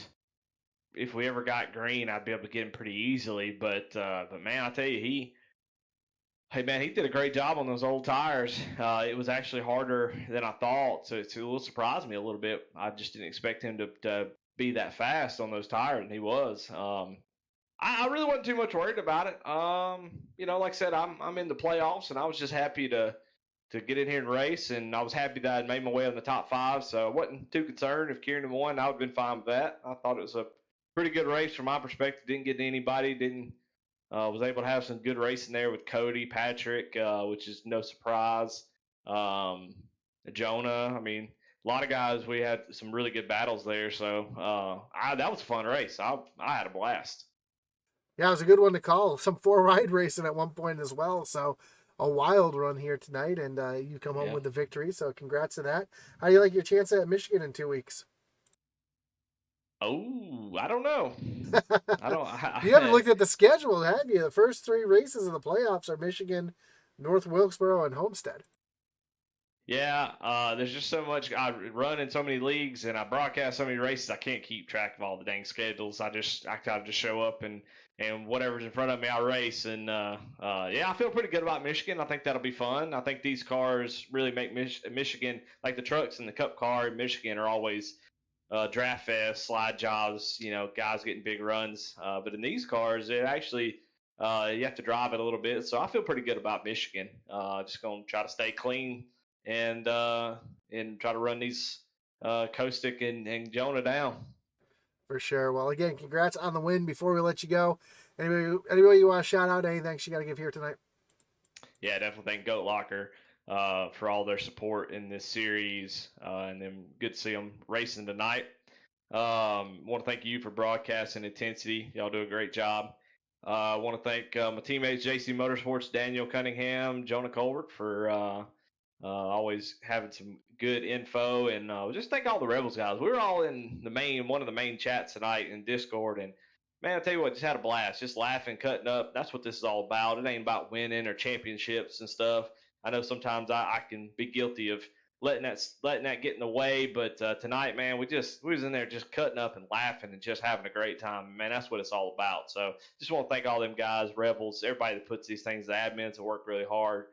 S5: if we ever got green, I'd be able to get him pretty easily. But man, I tell you, hey man, he did a great job on those old tires. It was actually harder than I thought, so it a little surprised me a little bit. I just didn't expect him to be that fast on those tires, and he was. I really wasn't too much worried about it. Like I said, I'm in the playoffs, and I was just happy to get in here and race, and I was happy that I'd made my way in the top 5, so I wasn't too concerned if Kieran won. I would have been fine with that. I thought it was a pretty good race from my perspective. Didn't get anybody. Was able to have some good racing there with Cody, Patrick, which is no surprise. Jonah. I mean, a lot of guys. We had some really good battles there, so that was a fun race. I had a blast.
S2: Yeah, it was a good one to call. Some 4-ride racing at one point as well. So a wild run here tonight, and you come home with the victory. So congrats to that. How do you like your chance at Michigan in 2 weeks?
S5: Oh, I don't know.
S2: You haven't looked at the schedule, have you? The first 3 races of the playoffs are Michigan, North Wilkesboro, and Homestead.
S5: Yeah, there's just so much. I run in so many leagues and I broadcast so many races. I can't keep track of all the dang schedules. I kind of just show up and whatever's in front of me, I race. And yeah, I feel pretty good about Michigan. I think that'll be fun. I think these cars really make Michigan, like the trucks and the Cup car in Michigan, are always draft fest, slide jobs. Guys getting big runs. But in these cars, it actually you have to drive it a little bit. So I feel pretty good about Michigan. Just gonna try to stay clean and try to run these Kostick and Jonah down.
S2: For sure. Well, again, congrats on the win. Before we let you go, anybody you want to shout out? Any thanks you got to give here tonight?
S5: Yeah, definitely thank Goat Locker for all their support in this series, and then good to see them racing tonight. Want to thank you for broadcasting Intensity. Y'all do a great job. I want to thank my teammates, JC Motorsports, Daniel Cunningham, Jonah Colbert, for always having some good info, and just thank all the Rebels guys. We were all in one of the main chats tonight in Discord, and man, I tell you what, just had a blast, just laughing, cutting up. That's what this is all about. It ain't about winning or championships and stuff. I know sometimes I can be guilty of letting that get in the way, but tonight, man, we was in there just cutting up and laughing and just having a great time. Man, that's what it's all about. So just want to thank all them guys, Rebels, everybody that puts these things, the admins that work really hard.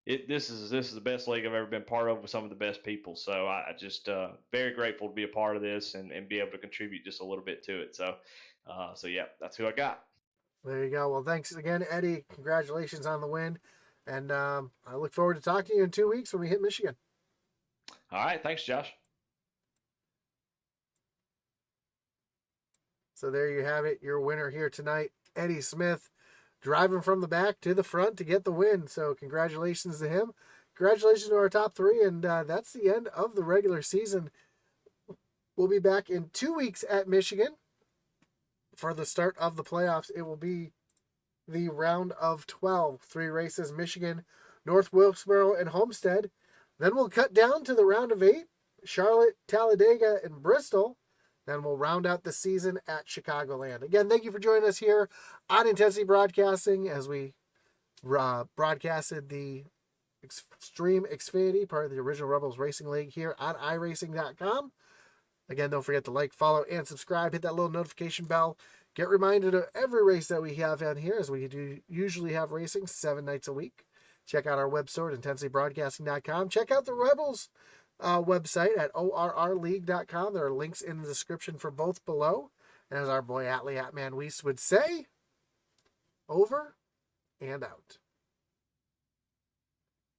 S5: This is the best league I've ever been part of with some of the best people. So I just very grateful to be a part of this and be able to contribute just a little bit to it. So yeah, that's who I got.
S2: There you go. Well, thanks again, Eddie. Congratulations on the win. And I look forward to talking to you in 2 weeks when we hit Michigan.
S5: All right. Thanks, Josh.
S2: So there you have it. Your winner here tonight, Eddie Smith, driving from the back to the front to get the win. So congratulations to him. Congratulations to our top 3. And that's the end of the regular season. We'll be back in 2 weeks at Michigan for the start of the playoffs. It will be the round of 12. 3 races, Michigan, North Wilkesboro, and Homestead. Then we'll cut down to the round of 8, Charlotte, Talladega, and Bristol. Then we'll round out the season at Chicagoland. Again, thank you for joining us here on Intensity Broadcasting as we broadcasted the Xtreme Xfinity, part of the original Rebels Racing League here on iRacing.com. Again, don't forget to like, follow, and subscribe. Hit that little notification bell. Get reminded of every race that we have on here, as we do usually have racing 7 nights a week. Check out our website, intensitybroadcasting.com. Check out the Rebels website at ORRLeague.com. There are links in the description for both below. And as our boy Atlee Atman Weiss would say, over and out.